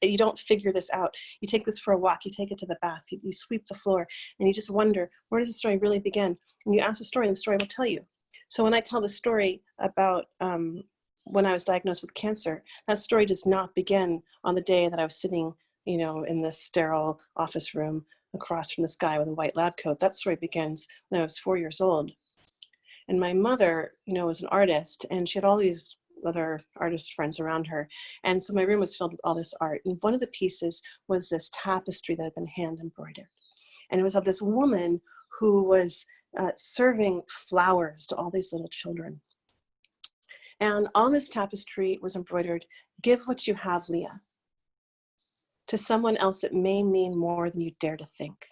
You don't figure this out. You take this for a walk, you take it to the bath, you sweep the floor, and you just wonder, where does the story really begin? And you ask the story, and the story will tell you. So when I tell the story about when I was diagnosed with cancer, that story does not begin on the day that I was sitting, you know, in this sterile office room across from this guy with a white lab coat. That story begins when I was 4 years old. And my mother, you know, was an artist, and she had all these other artist friends around her. And so my room was filled with all this art. And one of the pieces was this tapestry that had been hand embroidered. And it was of this woman who was serving flowers to all these little children. And on this tapestry was embroidered, "Give what you have, Leah. To someone else, it may mean more than you dare to think."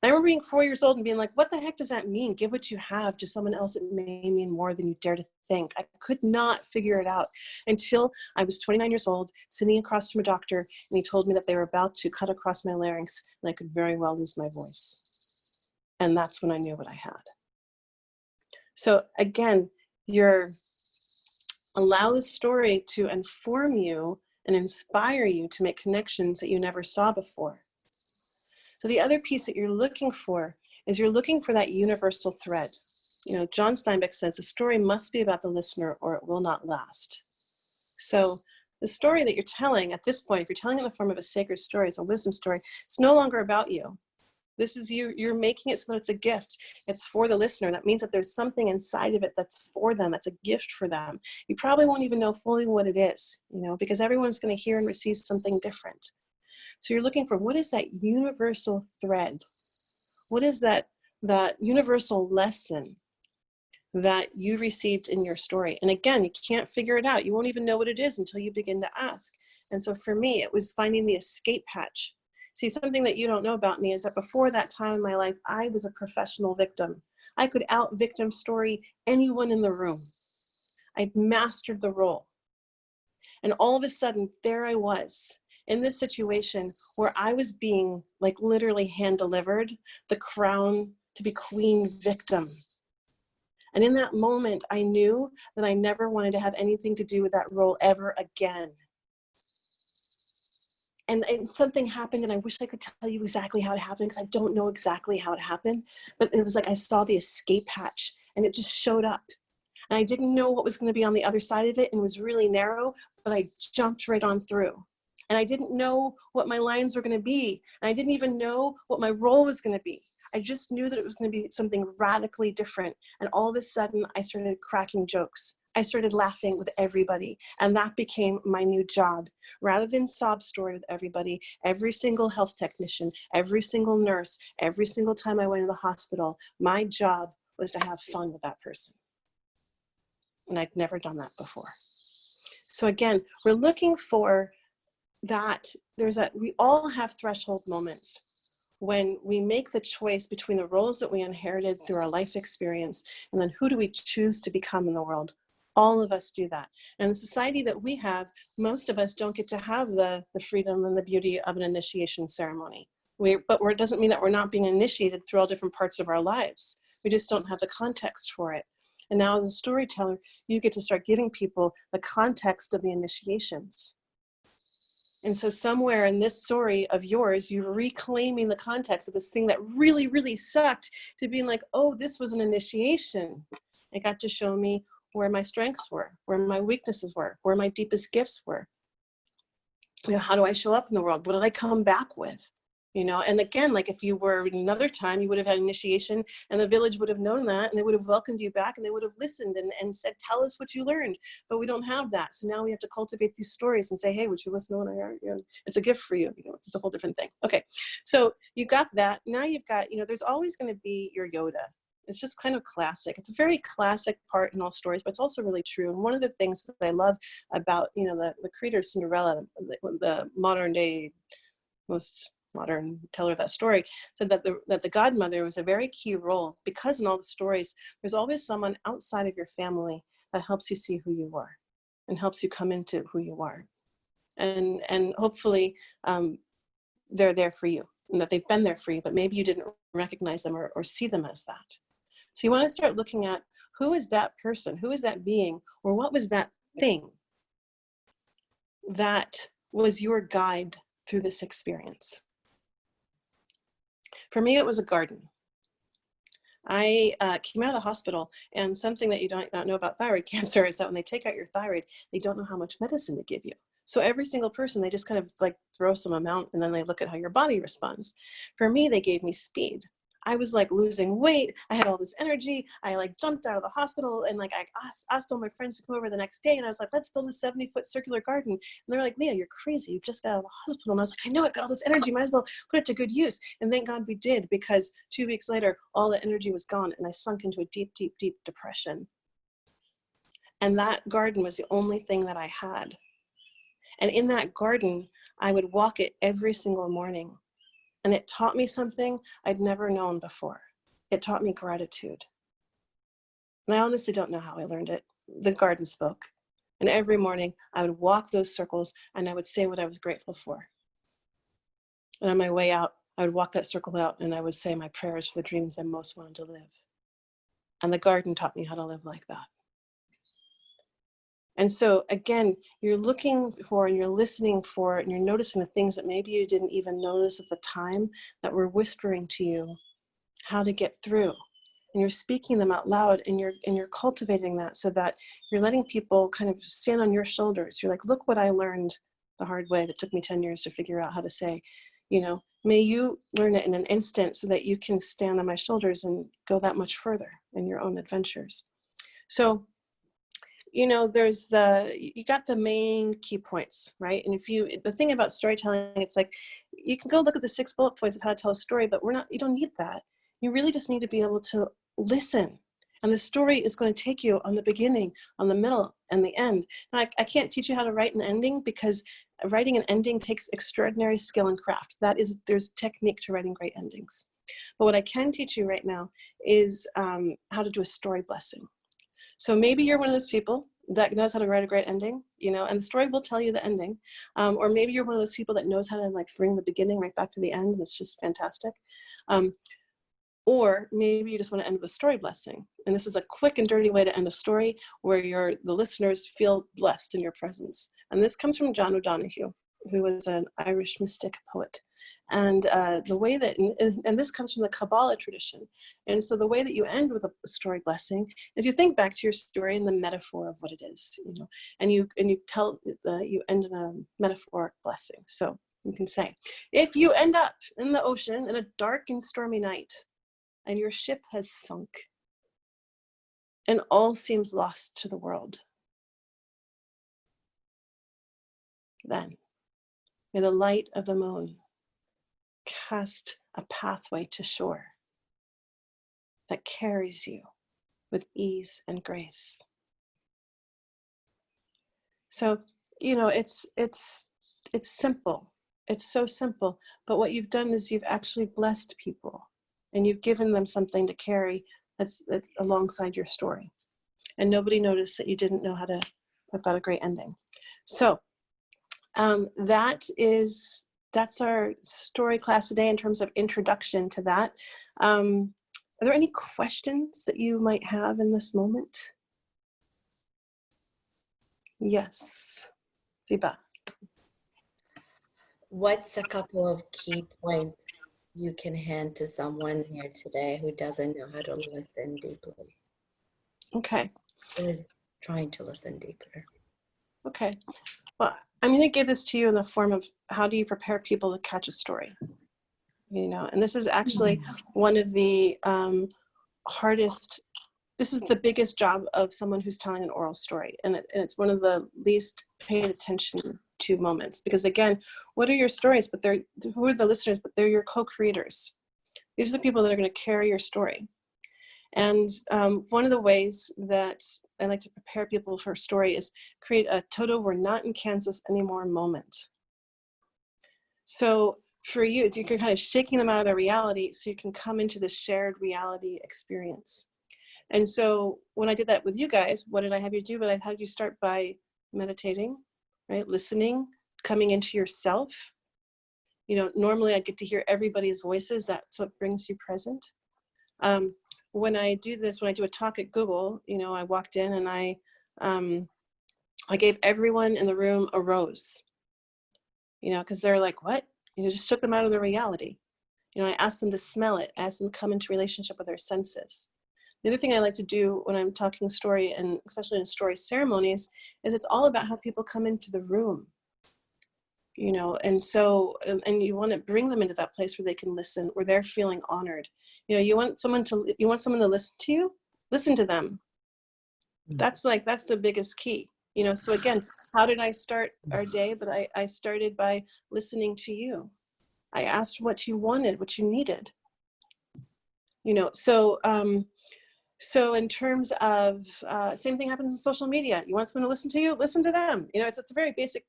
And I remember being 4 years old and being like, what the heck does that mean? Give what you have to someone else, it may mean more than you dare to think. I could not figure it out until I was 29 years old, sitting across from a doctor, and he told me that they were about to cut across my larynx and I could very well lose my voice. And that's when I knew what I had. So again, allow the story to inform you and inspire you to make connections that you never saw before. So the other piece that you're looking for is you're looking for that universal thread. You know, John Steinbeck says a story must be about the listener or it will not last. So the story that you're telling at this point, if you're telling in the form of a sacred story, it's a wisdom story, it's no longer about you. This is you're making it so that it's a gift. It's for the listener. That means that there's something inside of it that's for them. That's a gift for them. You probably won't even know fully what it is, you know, because everyone's going to hear and receive something different. So you're looking for, what is that universal thread? What is that universal lesson that you received in your story? And again, you can't figure it out. You won't even know what it is until you begin to ask. And so for me, it was finding the escape hatch. See, something that you don't know about me is that before that time in my life, I was a professional victim. I could out-victim story anyone in the room. I mastered the role. And all of a sudden, there I was in this situation where I was being like literally hand-delivered the crown to be queen victim. And in that moment, I knew that I never wanted to have anything to do with that role ever again. And something happened, and I wish I could tell you exactly how it happened, because I don't know exactly how it happened, but it was like I saw the escape hatch and it just showed up. And I didn't know what was going to be on the other side of it, and it was really narrow, but I jumped right on through. And I didn't know what my lines were going to be. And I didn't even know what my role was going to be. I just knew that it was going to be something radically different. And all of a sudden, I started cracking jokes. I started laughing with everybody. And that became my new job. Rather than sob story with everybody, every single health technician, every single nurse, every single time I went to the hospital, my job was to have fun with that person. And I'd never done that before. So again, we're looking for that. We all have threshold moments when we make the choice between the roles that we inherited through our life experience, and then who do we choose to become in the world? All of us do that. And the society that we have, most of us don't get to have the freedom and the beauty of an initiation ceremony. But it doesn't mean that we're not being initiated through all different parts of our lives. We just don't have the context for it. And now as a storyteller, you get to start giving people the context of the initiations. And so somewhere in this story of yours, you're reclaiming the context of this thing that really, really sucked to being like, oh, this was an initiation. It got to show me where my strengths were, where my weaknesses were, where my deepest gifts were. You know, how do I show up in the world? What did I come back with? You know, and again, like if you were another time, you would have had initiation and the village would have known that and they would have welcomed you back and they would have listened and said, tell us what you learned. But we don't have that. So now we have to cultivate these stories and say, hey, would you listen to what I heard? You know, it's a gift for you. You know, it's a whole different thing. Okay, so you got that. Now you've got, you know, there's always going to be your Yoda. It's just kind of classic. It's a very classic part in all stories, but it's also really true. And one of the things that I love about, you know, the creator of Cinderella, the modern day, most modern teller of that story, said that the godmother was a very key role, because in all the stories, there's always someone outside of your family that helps you see who you are and helps you come into who you are. And hopefully they're there for you and that they've been there for you, but maybe you didn't recognize them or see them as that. So you want to start looking at who is that person, who is that being, or what was that thing that was your guide through this experience. For me, it was a garden. I came out of the hospital, and something that you don't know about thyroid cancer is that when they take out your thyroid, they don't know how much medicine to give you. So every single person, they just kind of like throw some amount and then they look at how your body responds. For me, they gave me speed. I was like losing weight. I had all this energy. I like jumped out of the hospital and like I asked all my friends to come over the next day, and I was like, let's build a 70-foot circular garden. And they're like, Leah, you're crazy. You just got out of the hospital. And I was like, I know, I've got all this energy. Might as well put it to good use. And thank God we did, because 2 weeks later, all the energy was gone and I sunk into a deep, deep, deep depression. And that garden was the only thing that I had. And in that garden, I would walk it every single morning. And it taught me something I'd never known before. It taught me gratitude. And I honestly don't know how I learned it. The garden spoke. And every morning I would walk those circles and I would say what I was grateful for. And on my way out, I would walk that circle out and I would say my prayers for the dreams I most wanted to live. And the garden taught me how to live like that. And so again, you're looking for and you're listening for and you're noticing the things that maybe you didn't even notice at the time that were whispering to you how to get through. And you're speaking them out loud, and you're cultivating that so that you're letting people kind of stand on your shoulders. You're like, look what I learned the hard way that took me 10 years to figure out how to say, you know, may you learn it in an instant so that you can stand on my shoulders and go that much further in your own adventures. So, you know, you got the main key points, right? And the thing about storytelling, it's like, you can go look at the 6 bullet points of how to tell a story, but you don't need that. You really just need to be able to listen. And the story is going to take you on the beginning, on the middle, and the end. Now, I can't teach you how to write an ending, because writing an ending takes extraordinary skill and craft. There's technique to writing great endings. But what I can teach you right now is how to do a story blessing. So maybe you're one of those people that knows how to write a great ending, you know, and the story will tell you the ending. Or maybe you're one of those people that knows how to like bring the beginning right back to the end, and it's just fantastic. Or maybe you just want to end with a story blessing. And this is a quick and dirty way to end a story where the listeners feel blessed in your presence. And this comes from John O'Donohue, who was an Irish mystic poet. And the way that, and this comes from the Kabbalah tradition. And so the way that you end with a story blessing is you think back to your story and the metaphor of what it is, you know, and you end in a metaphoric blessing. So you can say, if you end up in the ocean in a dark and stormy night, and your ship has sunk, and all seems lost to the world, then may the light of the moon cast a pathway to shore that carries you with ease and grace. So, you know, it's simple. It's so simple. But what you've done is you've actually blessed people, and you've given them something to carry that's alongside your story. and nobody noticed that you didn't know how to put out a great ending. So that's our story class today in terms of introduction to that. Are there any questions that you might have in this moment? Yes, Ziba. What's a couple of key points you can hand to someone here today who doesn't know how to listen deeply? Okay. Or is trying to listen deeper? Okay. Well, I'm going to give this to you in the form of how do you prepare people to catch a story? You know, and this is actually one of the hardest, this is the biggest job of someone who's telling an oral story. And it's one of the least paid attention to moments, because again, what are your stories? But who are the listeners? But they're your co-creators. These are the people that are going to carry your story. And one of the ways that I like to prepare people for a story is create a Toto, we're not in Kansas anymore moment. So for you, you're kind of shaking them out of their reality so you can come into this shared reality experience. And so when I did that with you guys, what did I have you do? But I had you start by meditating, right? Listening, coming into yourself. You know, normally I get to hear everybody's voices. That's what brings you present. When I do this, when I do a talk at Google, you know, I walked in and I gave everyone in the room a rose, you know, because they're like, what? You know, just shook them out of their reality. You know, I asked them to smell it, asked them to come into relationship with their senses. The other thing I like to do when I'm talking story, and especially in story ceremonies, is it's all about how people come into the room. You know, and so, and you want to bring them into that place where they can listen, where they're feeling honored. You know, you want someone to listen to you, listen to them. That's the biggest key. You know, so again, how did I start our day? But I started by listening to you. I asked what you wanted, what you needed. You know, so in terms of, same thing happens in social media. You want someone to listen to you, listen to them. You know, it's a very basic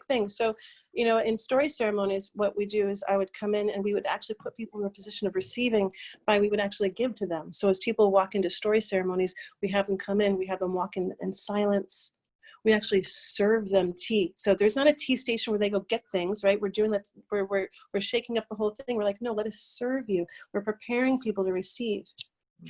thing. So, you know, in story ceremonies, what we do is I would come in and we would actually put people in a position of receiving by we would actually give to them. So as people walk into story ceremonies, we have them come in, we have them walk in silence. We actually serve them tea. So there's not a tea station where they go get things, right? We're doing that, we're shaking up the whole thing. We're like, no, let us serve you. We're preparing people to receive.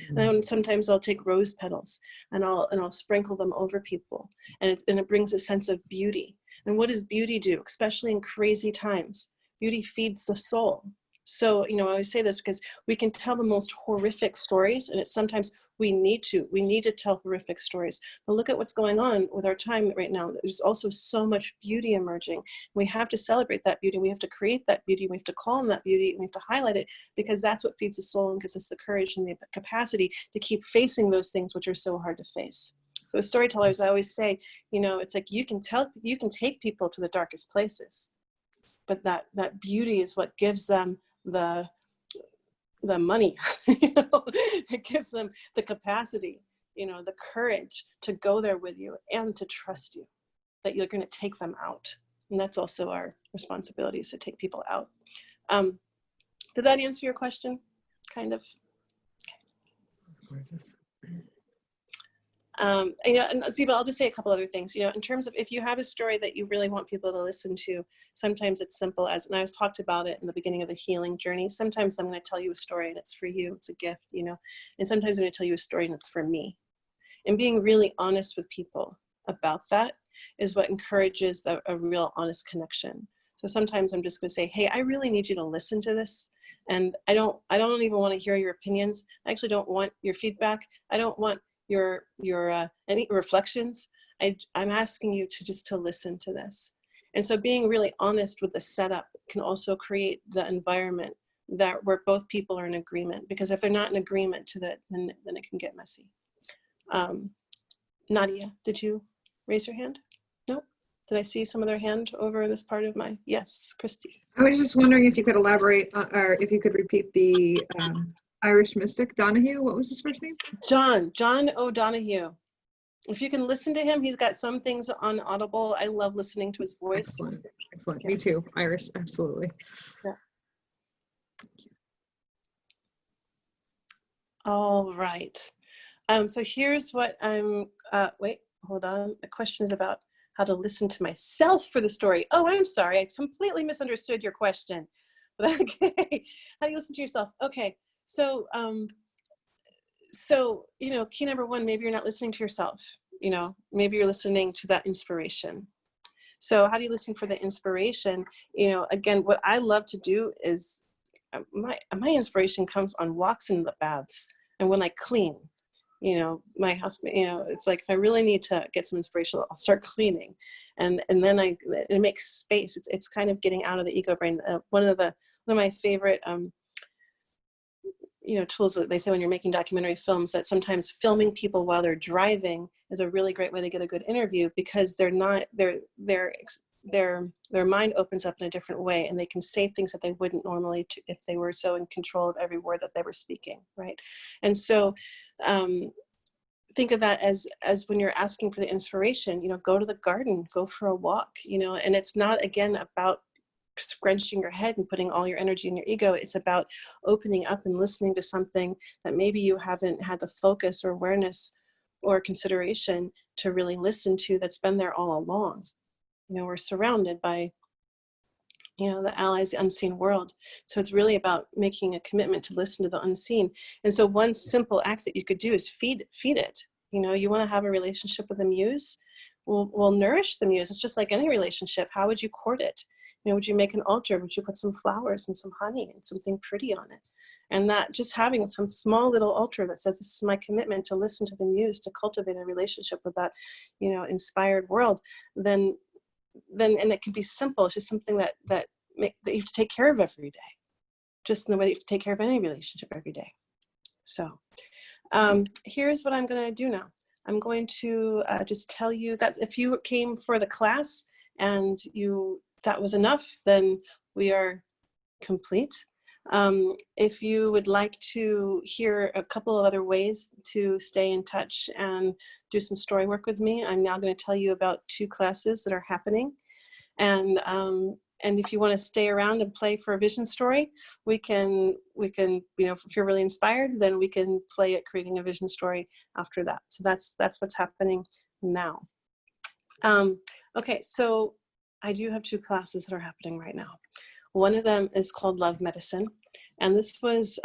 And then sometimes I'll take rose petals and I'll sprinkle them over people, and it brings a sense of beauty. And what does beauty do, especially in crazy times? Beauty feeds the soul. So, you know, I always say this because we can tell the most horrific stories, and it's sometimes we need to tell horrific stories. But look at what's going on with our time right now. There's also so much beauty emerging. We have to celebrate that beauty. We have to create that beauty. We have to call on that beauty. And we have to highlight it, because that's what feeds the soul and gives us the courage and the capacity to keep facing those things which are so hard to face. So as storytellers, I always say, you know, it's like you can take people to the darkest places, but that beauty is what gives them the money. You know, it gives them the capacity, you know, the courage to go there with you and to trust you that you're going to take them out. And that's also our responsibility, is to take people out. Did that answer your question? Kind of. Okay. You know, and Ziba, I'll just say a couple other things. You know, in terms of if you have a story that you really want people to listen to, sometimes it's simple as, and I was talked about it in the beginning of the healing journey. Sometimes I'm going to tell you a story and it's for you, it's a gift, you know, and sometimes I'm going to tell you a story and it's for me. And being really honest with people about that is what encourages a real honest connection. So sometimes I'm just going to say, hey, I really need you to listen to this. And I don't even want to hear your opinions. I actually don't want your feedback. I don't want your any reflections. I'm asking you to listen to this. And so being really honest with the setup can also create the environment where both people are in agreement, because if they're not in agreement to that, then it can get messy. Nadia, did you raise your hand? No? Did I see some other hand over this part of my, yes, Christy. I was just wondering if you could elaborate, or if you could repeat the Irish mystic, Donahue. What was his first name? John O'Donohue. If you can listen to him, he's got some things on Audible. I love listening to his voice. Excellent. Me too. Irish, absolutely. Yeah. All right. So here's what I'm, wait, hold on. The question is about how to listen to myself for the story. Oh, I'm sorry. I completely misunderstood your question. But okay, how do you listen to yourself? Okay, so, key number one, maybe you're not listening to yourself. Maybe you're listening to that inspiration. So how do you listen for the inspiration? Again, what I love to do is my inspiration comes on walks in the baths and when I clean. My house, it's like if I really need to get some inspiration, I'll start cleaning. And then it makes space. It's kind of getting out of the ego brain. One of my favorite, tools that they say when you're making documentary films, that sometimes filming people while they're driving is a really great way to get a good interview, because their mind opens up in a different way, and they can say things that they wouldn't normally if they were so in control of every word that they were speaking, right? And so think of that as when you're asking for the inspiration, go to the garden, go for a walk, and it's not, again, about scrunching your head and putting all your energy in your ego. It's about opening up and listening to something that maybe you haven't had the focus or awareness or consideration to really listen to, that's been there all along. We're surrounded by, the allies, the unseen world. So it's really about making a commitment to listen to the unseen. And so one simple act that you could do is feed it. You want to have a relationship with the muse, we'll nourish the muse. It's just like any relationship. How would you court it? Would you make an altar? Would you put some flowers and some honey and something pretty on it? And that just having some small little altar that says, this is my commitment to listen to the muse, to cultivate a relationship with that, inspired world, then, and it can be simple. It's just something that you have to take care of every day, just in the way that you have to take care of any relationship every day. So here's what I'm going to do now. I'm going to just tell you that if you came for the class and that was enough, then we are complete. If you would like to hear a couple of other ways to stay in touch and do some story work with me, I'm now going to tell you about 2 classes that are happening. And if you want to stay around and play for a vision story, we can, if you're really inspired, then we can play at creating a vision story after that. So that's what's happening now. Okay, so I do have 2 classes that are happening right now. One of them is called Love Medicine. And this was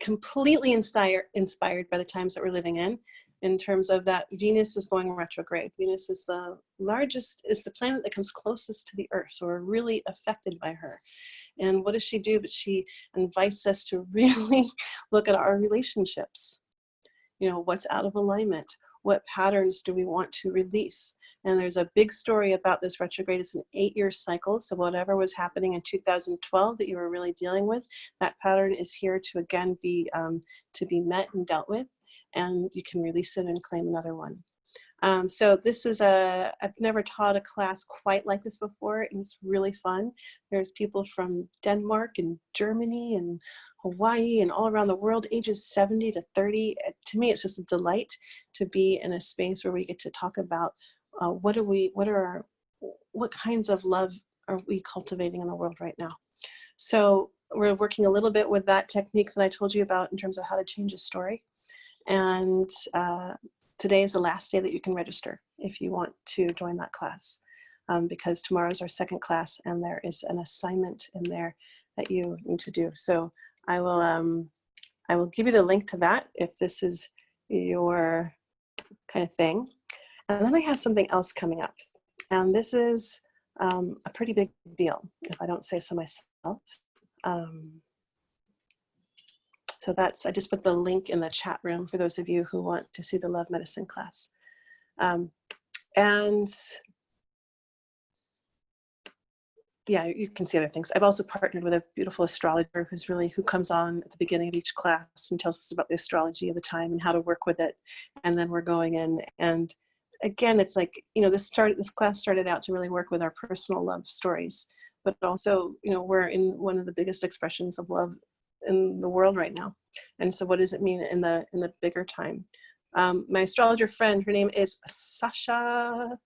completely inspired by the times that we're living in terms of that Venus is going retrograde. Venus is the planet that comes closest to the Earth, so we're really affected by her. And what does she do? But she invites us to really look at our relationships. What's out of alignment? What patterns do we want to release? And there's a big story about this retrograde. It's an 8-year cycle. So whatever was happening in 2012 that you were really dealing with, that pattern is here to again be met and dealt with. And you can release it and claim another one. So this is I've never taught a class quite like this before, and it's really fun. There's people from Denmark and Germany and Hawaii and all around the world, ages 70 to 30. To me, it's just a delight to be in a space where we get to talk about what kinds of love are we cultivating in the world right now. So we're working a little bit with that technique that I told you about in terms of how to change a story. And today is the last day that you can register if you want to join that class, because tomorrow is our 2nd class and there is an assignment in there that you need to do. So I will give you the link to that if this is your kind of thing. And then I have something else coming up. And this is a pretty big deal, if I don't say so myself. So I just put the link in the chat room for those of you who want to see the Love Medicine class. And yeah, you can see other things. I've also partnered with a beautiful astrologer who comes on at the beginning of each class and tells us about the astrology of the time and how to work with it. And then we're going in. And again, it's like, this class started out to really work with our personal love stories, but also, we're in one of the biggest expressions of love in the world right now. And so what does it mean in the bigger time? My astrologer friend, her name is Sasha,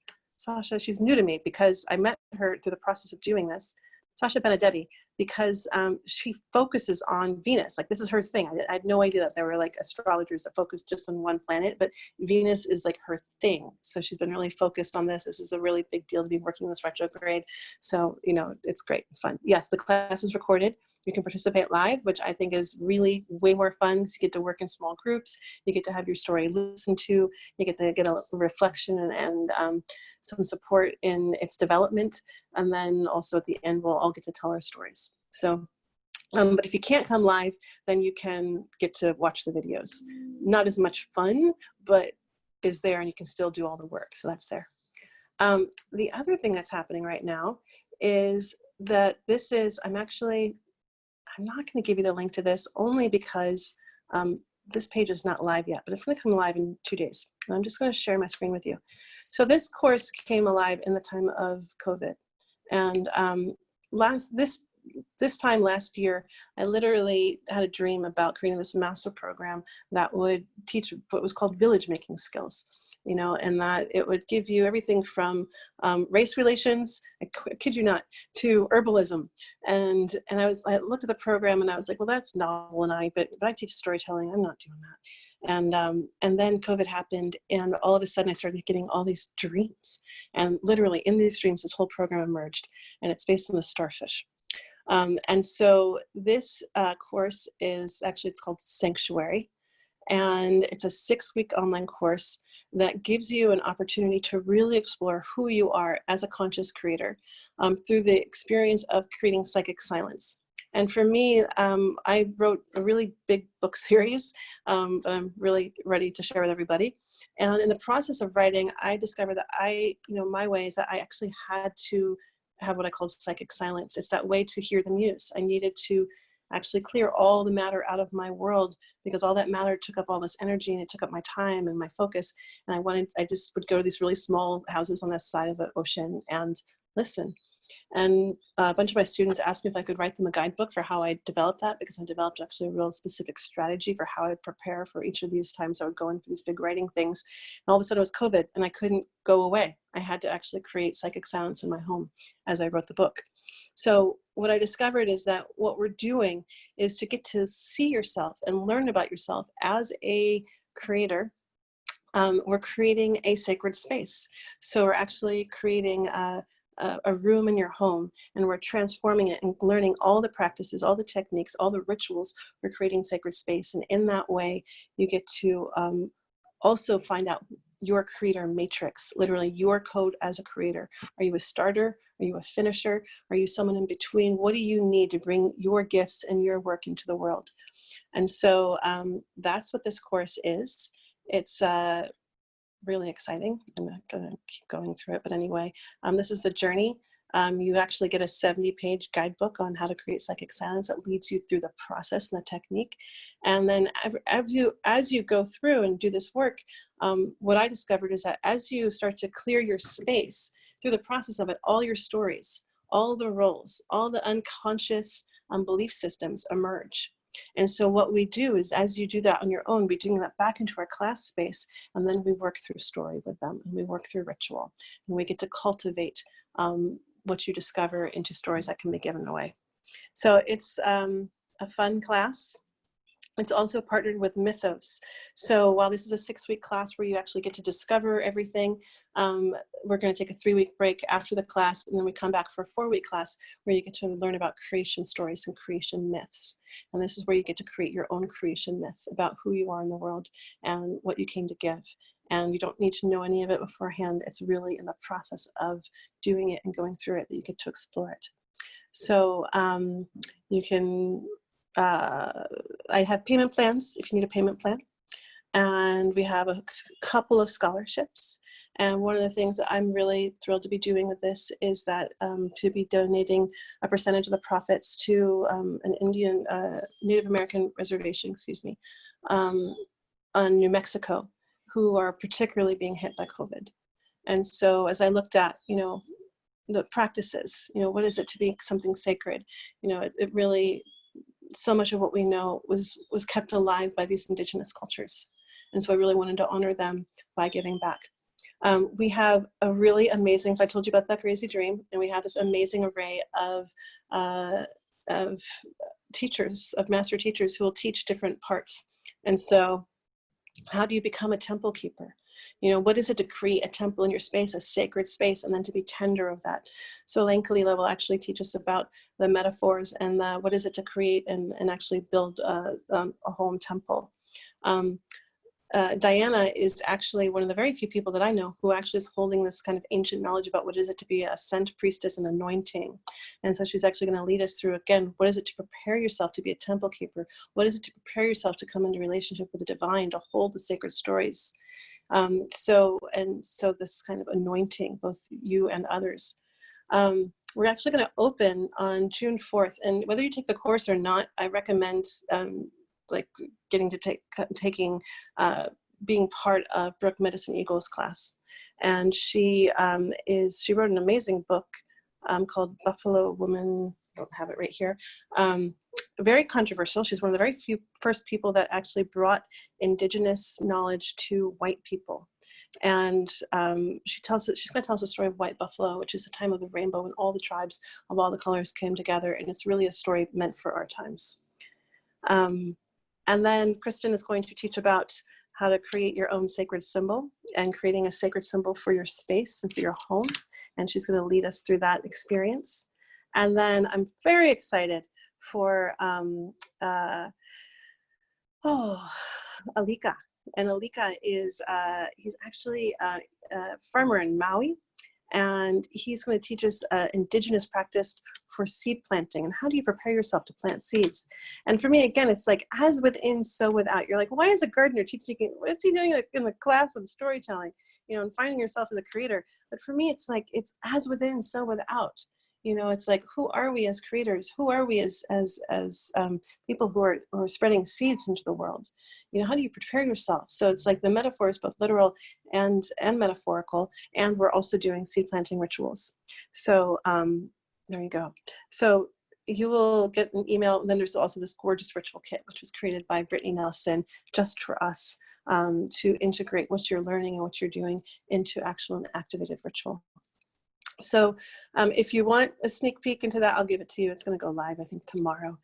she's new to me because I met her through the process of doing this. Sasha Benedetti. because she focuses on Venus. Like, this is her thing. I had no idea that there were like astrologers that focus just on one planet, but Venus is like her thing. So she's been really focused on this. This is a really big deal to be working this retrograde. So, you know, it's great. It's fun. Yes, the class is recorded. You can participate live, which I think is really way more fun. So you get to work in small groups. You get to have your story listened to. You get to get a reflection and some support in its development. And then also at the end, we'll all get to tell our stories. So, but if you can't come live, then you can get to watch the videos. Not as much fun, but is there, and you can still do all the work. So that's there. The other thing that's happening right now is that this is, I'm not going to give you the link to this only because this page is not live yet, but it's going to come live in 2 days. And I'm just going to share my screen with you. So this course came alive in the time of COVID. And this time last year, I literally had a dream about creating this massive program that would teach what was called village making skills, you know, and that it would give you everything from race relations, I kid you not, to herbalism. And I looked at the program and I was like, well, that's novel, but I teach storytelling. I'm not doing that. And then COVID happened, and all of a sudden I started getting all these dreams. And literally in these dreams, this whole program emerged, and it's based on the starfish. And so this course is actually, it's called Sanctuary, and it's a 6-week online course that gives you an opportunity to really explore who you are as a conscious creator through the experience of creating psychic silence. And for me, I wrote a really big book series that I'm really ready to share with everybody. And in the process of writing, I discovered that my way is that I actually had to have what I call psychic silence. It's that way to hear the muse. I needed to actually clear all the matter out of my world, because all that matter took up all this energy, and it took up my time and my focus. And I just would go to these really small houses on the side of the ocean and listen. And a bunch of my students asked me if I could write them a guidebook for how I developed that, because I developed actually a real specific strategy for how I'd prepare for each of these times I would go in for these big writing things. And all of a sudden it was COVID, and I couldn't go away. I had to actually create psychic silence in my home as I wrote the book. So what I discovered is that what we're doing is to get to see yourself and learn about yourself as a creator. We're creating a sacred space. So we're actually creating a room in your home, and we're transforming it and learning all the practices, all the techniques, all the rituals. We're creating sacred space, and in that way you get to also find out your creator matrix, literally your code as a creator. Are you a starter? Are you a finisher? Are you someone in between? What do you need to bring your gifts and your work into the world? And so that's what this course is. It's really exciting. I'm not going to keep going through it, but anyway, this is the journey. You actually get a 70-page guidebook on how to create psychic silence that leads you through the process and the technique. And then as you go through and do this work, what I discovered is that as you start to clear your space through the process of it, all your stories, all the roles, all the unconscious belief systems emerge. And so what we do is, as you do that on your own, we bring that back into our class space, and then we work through story with them, and we work through ritual, and we get to cultivate what you discover into stories that can be given away. So it's a fun class. It's also partnered with Mythos. So while this is a 6-week class where you actually get to discover everything, we're going to take a 3-week break after the class, and then we come back for a 4-week class where you get to learn about creation stories and creation myths. And this is where you get to create your own creation myth about who you are in the world and what you came to give. And you don't need to know any of it beforehand. It's really in the process of doing it and going through it that you get to explore it. So you can, I have payment plans if you need a payment plan. And we have a couple of scholarships. And one of the things that I'm really thrilled to be doing with this is that to be donating a percentage of the profits to an Indian, Native American reservation, on New Mexico, who are particularly being hit by COVID. And so as I looked at, the practices, what is it to be something sacred? It really, so much of what we know was kept alive by these indigenous cultures. And so I really wanted to honor them by giving back. We have a really amazing, so I told you about that crazy dream, and we have this amazing array of teachers, of master teachers who will teach different parts. And so how do you become a temple keeper? You know, what is it to create a temple in your space, a sacred space, and then to be tender of that? So Elaine Kalila will actually teach us about the metaphors and what is it to create and actually build a home temple. Diana is actually one of the very few people that I know who actually is holding this kind of ancient knowledge about what is it to be a sent priestess and anointing. And so she's actually going to lead us through, again, what is it to prepare yourself to be a temple keeper? What is it to prepare yourself to come into relationship with the divine, to hold the sacred stories? So this kind of anointing, both you and others. We're actually going to open on June 4th. And whether you take the course or not, I recommend like getting to being part of Brooke Medicine Eagle's class. And she wrote an amazing book called Buffalo Woman. I don't have it right here. Very controversial. She's one of the very few first people that actually brought indigenous knowledge to white people. And she's going to tell us the story of White Buffalo, which is the time of the rainbow when all the tribes of all the colors came together. And it's really a story meant for our times. And then Kristen is going to teach about how to create your own sacred symbol and creating a sacred symbol for your space and for your home. And she's going to lead us through that experience. And then I'm very excited for Alika. And Alika is, he's actually a farmer in Maui. And he's going to teach us indigenous practice for seed planting and how do you prepare yourself to plant seeds. And for me, again, it's like as within, so without. You're like, why is a gardener teaching? What's he doing in the class of storytelling? You know, and finding yourself as a creator. But for me, it's like it's as within, so without. You know, it's like, who are we as creators? Who are we as people who are spreading seeds into the world? You know, how do you prepare yourself? So it's like the metaphor is both literal and metaphorical, and we're also doing seed planting rituals. So there you go. So you will get an email. And then there's also this gorgeous ritual kit, which was created by Brittany Nelson just for us to integrate what you're learning and what you're doing into actual and activated ritual. So if you want a sneak peek into that, I'll give it to you. It's going to go live, I think, tomorrow.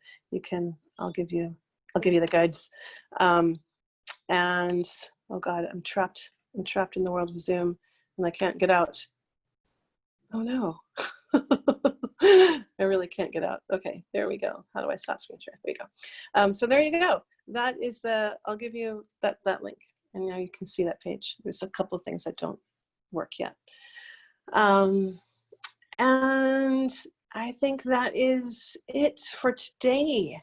I'll give you the guides. And oh God, I'm trapped in the world of Zoom and I can't get out. Oh no. I really can't get out. Okay, there we go. How do I stop screen share? There you go. So there you go. That is I'll give you that link. And now you can see that page. There's a couple of things that don't work yet. And I think that is it for today.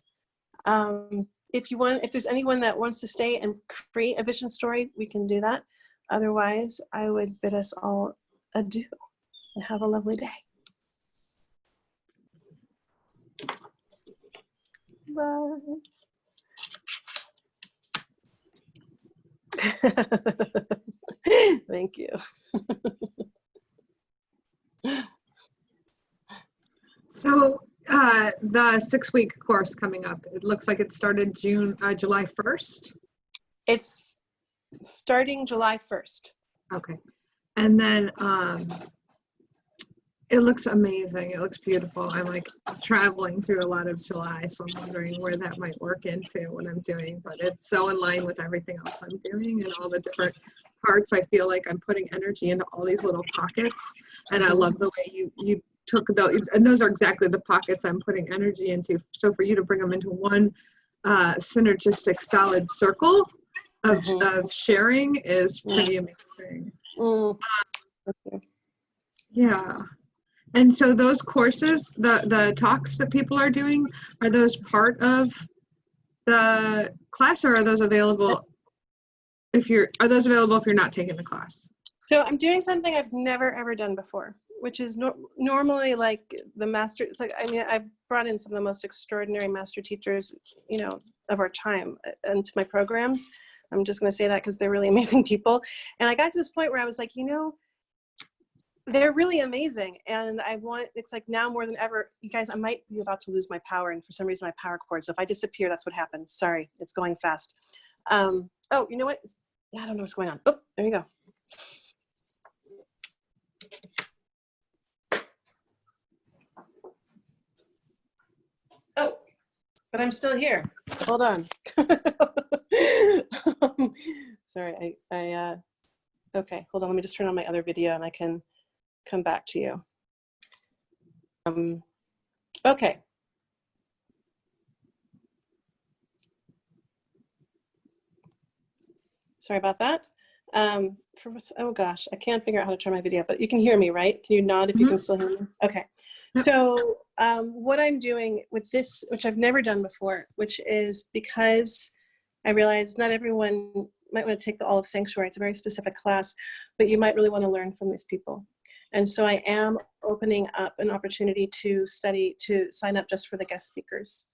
If there's anyone that wants to stay and create a vision story, we can do that. Otherwise, I would bid us all adieu and have a lovely day. Bye. Thank you. So the 6-week course coming up, it looks like it started July 1st. It's starting July 1st. Okay. And then it looks amazing. It looks beautiful. I'm like traveling through a lot of July, so I'm wondering where that might work into what I'm doing. But it's so in line with everything else I'm doing and all the different parts. I feel like I'm putting energy into all these little pockets. And I love the way you took those, and those are exactly the pockets I'm putting energy into. So for you to bring them into one synergistic solid circle of sharing is pretty amazing. Yeah. And so those courses, the talks that people are doing, are those part of the class, or are those available if you're not taking the class? So I'm doing something I've never ever done before, which is normally like the master. It's like, I mean, I've brought in some of the most extraordinary master teachers, you know, of our time into my programs. I'm just going to say that because they're really amazing people. And I got to this point where I was like, you know, they're really amazing. And it's like now more than ever, you guys, I might be about to lose my power. And for some reason, my power cord. So if I disappear, that's what happens. Sorry, it's going fast. Oh, you know what? I don't know what's going on. Oh, there you go. but I'm still here. Hold on. Sorry, okay, hold on. Let me just turn on my other video and I can come back to you. Okay. Sorry about that. Oh gosh, I can't figure out how to turn my video, but you can hear me, right? Can you nod if you can still hear me? Okay. So what I'm doing with this, which I've never done before, which is because I realize not everyone might want to take the Olive Sanctuary. It's a very specific class, but you might really want to learn from these people. And so I am opening up an opportunity to study, to sign up just for the guest speakers,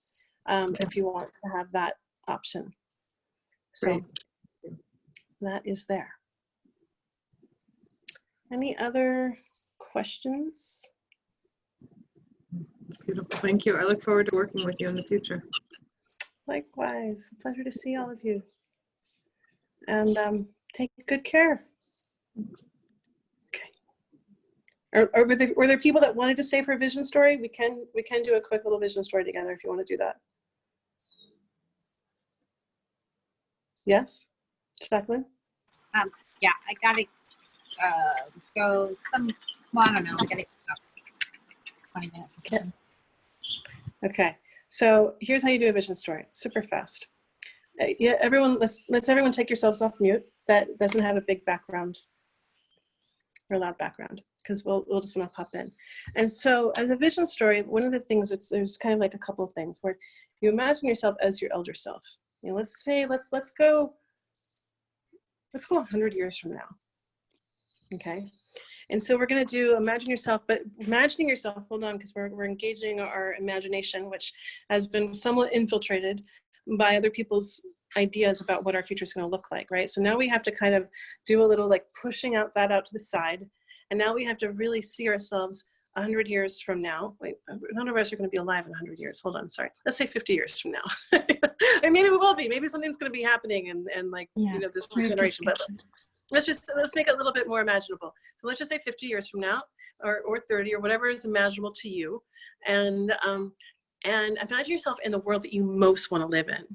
if you want to have that option. So Great. that is there. Any other questions? Beautiful. Thank you. I look forward to working with you in the future. Likewise, a pleasure to see all of you. And take good care. Okay. Were there people that wanted to stay for a vision story? We can do a quick little vision story together if you want to do that. Yes, Jacqueline? Yeah, I gotta go well, I don't know, I gotta go 20 minutes or something. Okay, so here's how you do a vision story. It's super fast. Yeah, everyone, let's everyone take yourselves off mute. That doesn't have a big background or loud background, because we'll just want to pop in. And so as a vision story, one of the things, there's kind of like a couple of things where you imagine yourself as your elder self. You know, let's say, let's go 100 years from now. Okay. And so we're going to do imagine yourself, but imagining yourself, hold on, because we're engaging our imagination, which has been somewhat infiltrated by other people's ideas about what our future is going to look like, right? So now we have to kind of do a little like pushing out to the side. And now we have to really see ourselves 100 years from now. Wait, none of us are going to be alive in 100 years. Hold on, sorry. Let's say 50 years from now. And maybe we will be. Maybe something's going to be happening and like, you know, this generation. But let's make it a little bit more imaginable. So let's just say 50 years from now, or 30, or whatever is imaginable to you, and imagine yourself in the world that you most want to live in.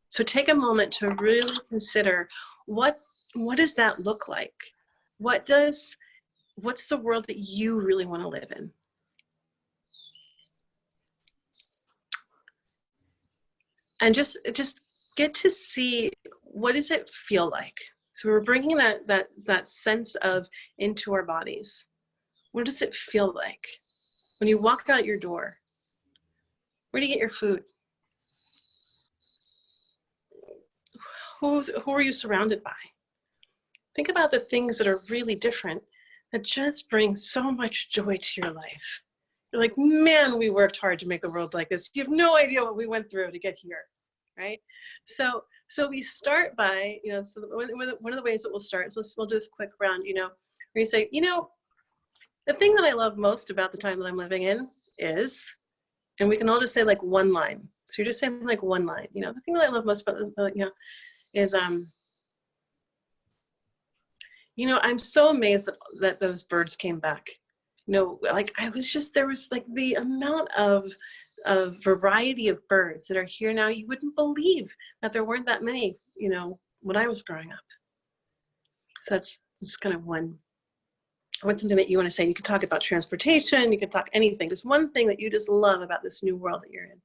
So take a moment to really consider what does that look like? What's the world that you really want to live in? And just get to see, what does it feel like? So we're bringing that sense of into our bodies. What does it feel like when you walk out your door? Where do you get your food? Who are you surrounded by? Think about the things that are really different that just bring so much joy to your life. You're like, man, we worked hard to make the world like this. You have no idea what we went through to get here, right? So we start by, you know, so one of the ways that we'll start, so we'll do a quick round, you know, where you say, you know, the thing that I love most about the time that I'm living in is, and we can all just say like one line. So you're just saying like one line, you know, the thing that I love most about, you know, is, you know, I'm so amazed that those birds came back. You know, like there was like the amount of variety of birds that are here now. You wouldn't believe that there weren't that many, you know, when I was growing up. So that's just kind of one something that you want to say. You could talk about transportation, you could talk anything. Just one thing that you just love about this new world that you're in.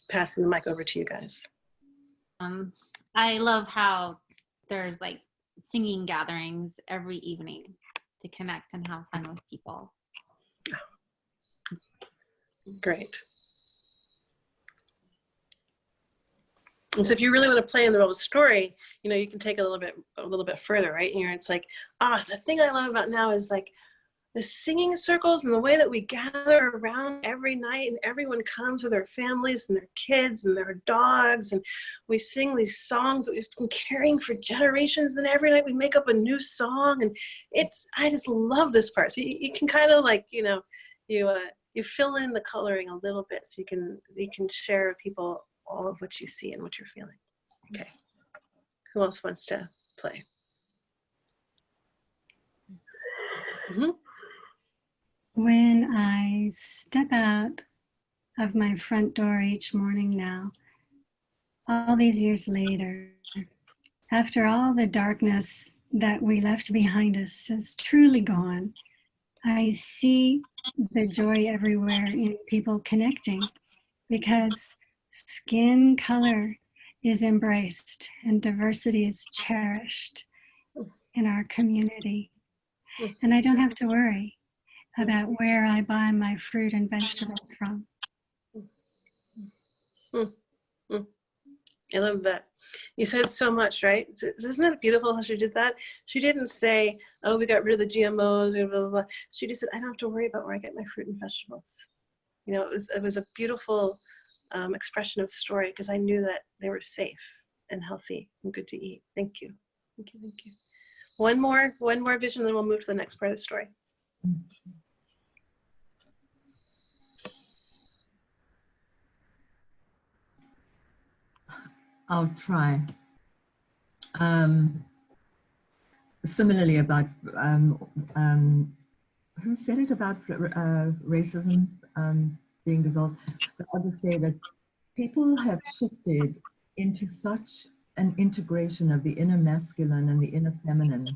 Passing the mic over to you guys. I love how there's like singing gatherings every evening to connect and have fun with people. Great. And so if you really want to play in the role of story, you know, you can take it a little bit further, right? And it's like, the thing I love about now is like the singing circles and the way that we gather around every night, and everyone comes with their families and their kids and their dogs, and we sing these songs that we've been carrying for generations. And every night we make up a new song, and I just love this part. So you can kind of like, you know, you fill in the coloring a little bit, so you can share with people all of what you see and what you're feeling. Okay. Who else wants to play? When I step out of my front door each morning now, all these years later, after all the darkness that we left behind us is truly gone, I see the joy everywhere in people connecting, because skin color is embraced and diversity is cherished in our community. And I don't have to worry about where I buy my fruit and vegetables from. I love that. You said so much, right? Isn't that beautiful how she did that? She didn't say, oh, we got rid of the GMOs, blah, blah, blah. She just said, I don't have to worry about where I get my fruit and vegetables. You know, it was a beautiful expression of story, because I knew that they were safe and healthy and good to eat. Thank you. Thank you. Thank you. One more vision, then we'll move to the next part of the story. I'll try. Similarly about, who said it about racism being dissolved? But I'll just say that people have shifted into such an integration of the inner masculine and the inner feminine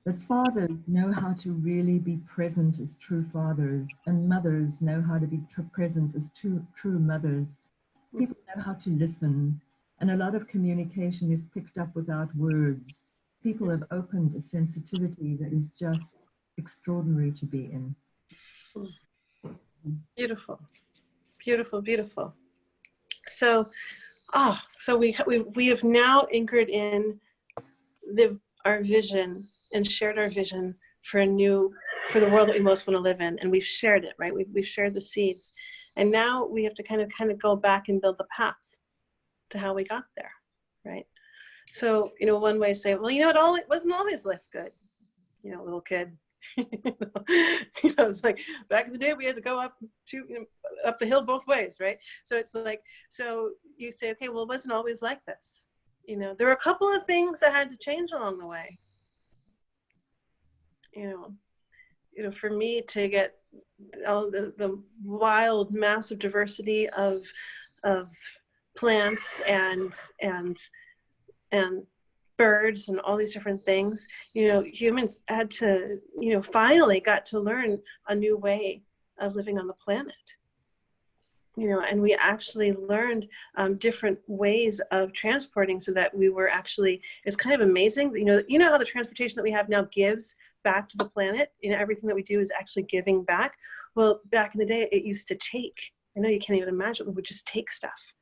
that fathers know how to really be present as true fathers, and mothers know how to be present as true mothers. People know how to listen, and a lot of communication is picked up without words. People have opened a sensitivity that is just extraordinary to be in. Beautiful, beautiful, beautiful. So, so we have now anchored in our vision and shared our vision for the world that we most want to live in, and we've shared it, right? We've shared the seeds, and now we have to kind of go back and build the path to how we got there, right? So, you know, one way to say, well, you know, it wasn't always this good, you know, little kid. You know, it's like back in the day we had to go up the hill both ways, right? So it's like, so you say, okay, well, it wasn't always like this. You know, there were a couple of things that had to change along the way. You know, for me to get all the wild, massive diversity of plants and birds and all these different things, you know, humans had to, you know, finally got to learn a new way of living on the planet. You know, and we actually learned different ways of transporting, so that we were actually, it's kind of amazing. You know how the transportation that we have now gives back to the planet, you know, everything that we do is actually giving back. Well, back in the day, it used to take. I know you can't even imagine, we would just take stuff,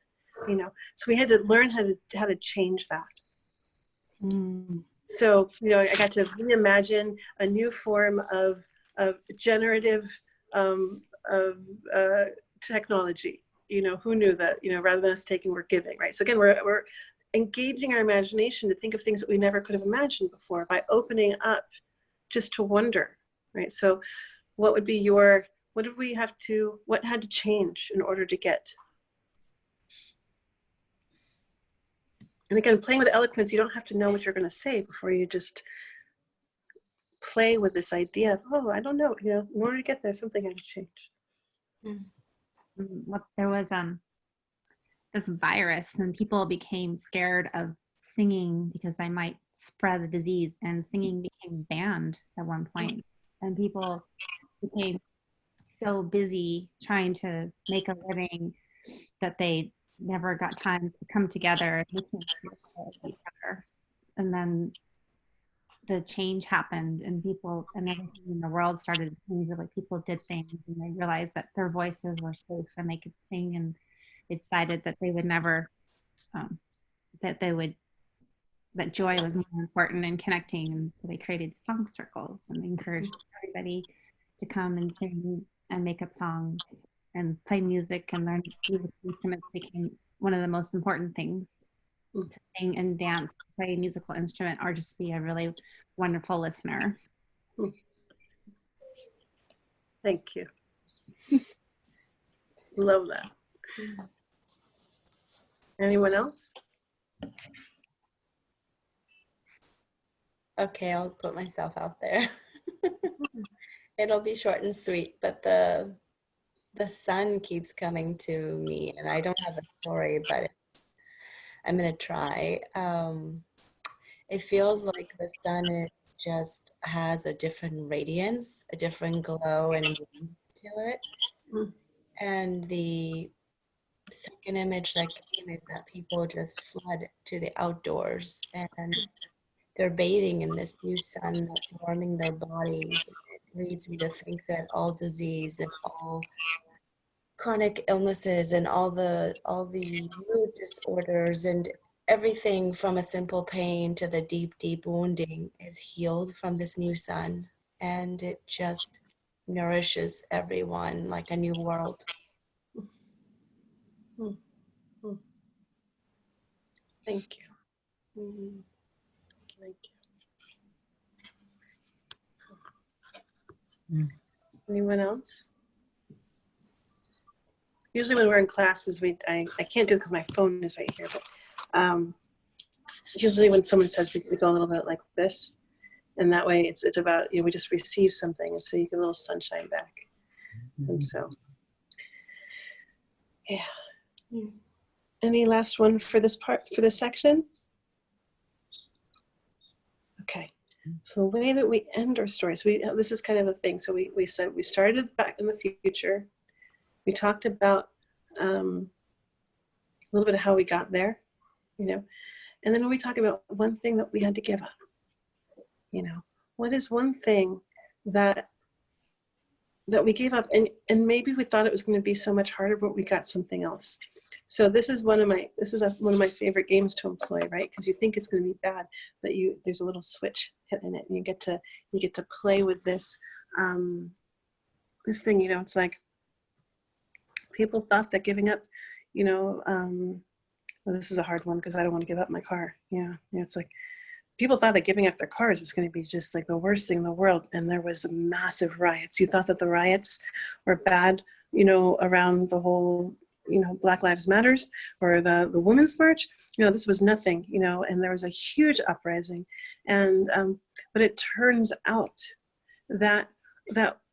you know. So we had to learn how to change that. So, you know, I got to reimagine a new form of generative technology. You know, who knew that, you know, rather than us taking, we're giving, right? So again, we're engaging our imagination to think of things that we never could have imagined before by opening up just to wonder, right? So what would be what had to change in order to get? And again, playing with eloquence, you don't have to know what you're going to say before you just play with this idea of, oh, I don't know, you know, in order to get there, something had to change. There was this virus, and people became scared of singing because they might spread the disease, and singing became banned at one point, and people became so busy trying to make a living that they never got time to come together and each other. And then the change happened, and people and everything in the world started to change. Like, people did things, and they realized that their voices were safe and they could sing, and they decided that they would never that joy was more important in connecting. And so they created song circles and encouraged everybody to come and sing and make up songs and play music, and learn musical instruments became one of the most important things. To sing and dance, play a musical instrument, or just be a really wonderful listener. Thank you. Love that. Anyone else? Okay, I'll put myself out there. It'll be short and sweet, but the sun keeps coming to me, and I don't have a story, but I'm gonna try. It feels like the sun is just has a different radiance, a different glow and warmth to it. Mm. And the second image that came is that people just flood to the outdoors and they're bathing in this new sun that's warming their bodies. It leads me to think that all disease and all chronic illnesses and all the mood disorders and everything from a simple pain to the deep wounding is healed from this new sun, and it just nourishes everyone like a new world. Mm. Mm. Thank you. Mhm. Thank Mm. you. Anyone else? Usually when we're in classes, I can't do it because my phone is right here, but usually when someone says we go a little bit like this, and that way it's about, we just receive something, and so you get a little sunshine back. And so, yeah. Mm. Any last one for this section? Okay. So the way that we end our stories, this is kind of a thing. So we said we started back in the future. We talked about a little bit of how we got there, and then we talk about one thing that we had to give up. What is one thing that we gave up, and maybe we thought it was going to be so much harder, but we got something else. So this is one of my favorite games to employ, right? Because you think it's going to be bad, but there's a little switch hit in it, and you get to play with this this thing. It's like people thought that giving up, well, this is a hard one because I don't want to give up my car. It's like people thought that giving up their cars was going to be just like the worst thing in the world, and there was massive riots. You thought that the riots were bad, around the whole, Black Lives Matters or the Women's March. This was nothing, and there was a huge uprising, and but it turns out that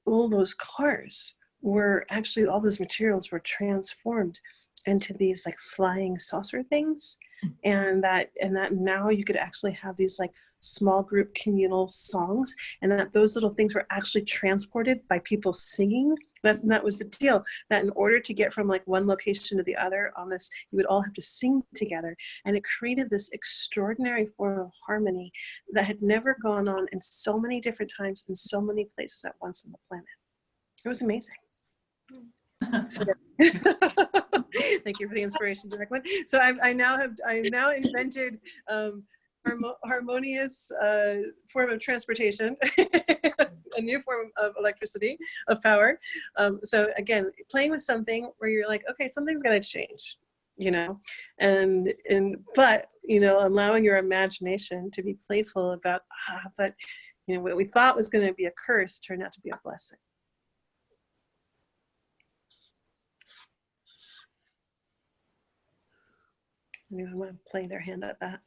all those cars were actually, all those materials were transformed into these like flying saucer things, and that now you could actually have these like small group communal songs, and that those little things were actually transported by people singing. That was the deal, that in order to get from like one location to the other on this, you would all have to sing together, and it created this extraordinary form of harmony that had never gone on in so many different times in so many places at once on the planet. It was amazing. Thank you for the inspiration, Jacqueline. So I now invented harmonious form of transportation, a new form of electricity, of power. So again, playing with something where you're like, okay, something's gonna change, but allowing your imagination to be playful about, but what we thought was going to be a curse turned out to be a blessing. Anyone want to play their hand at that?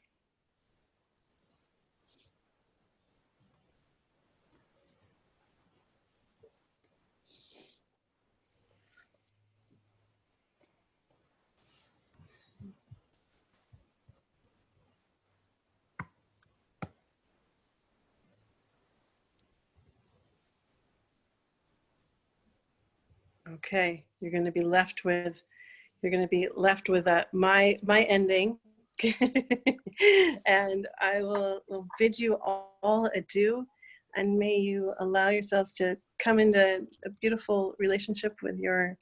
Okay, you're going to be left with my ending. And I will bid you all adieu, and may you allow yourselves to come into a beautiful relationship with your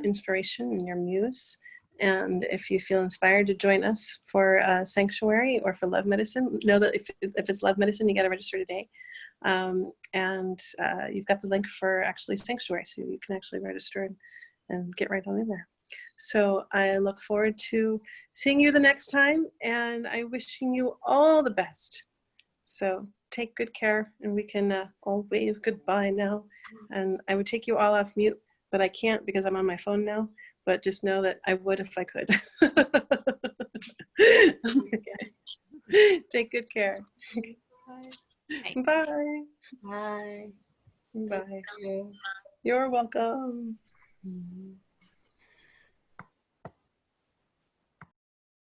inspiration and your muse. And if you feel inspired to join us for Sanctuary or for Love Medicine, know that if it's Love Medicine, you got to register today. And you've got the link for actually Sanctuary, so you can actually register and get right on in there. So I look forward to seeing you the next time, and I'm wishing you all the best. So take good care, and we can all wave goodbye now. And I would take you all off mute, but I can't because I'm on my phone now, but just know that I would if I could. Okay. Take good care. Bye. Bye. Bye. Bye. You. You're welcome. Mhm.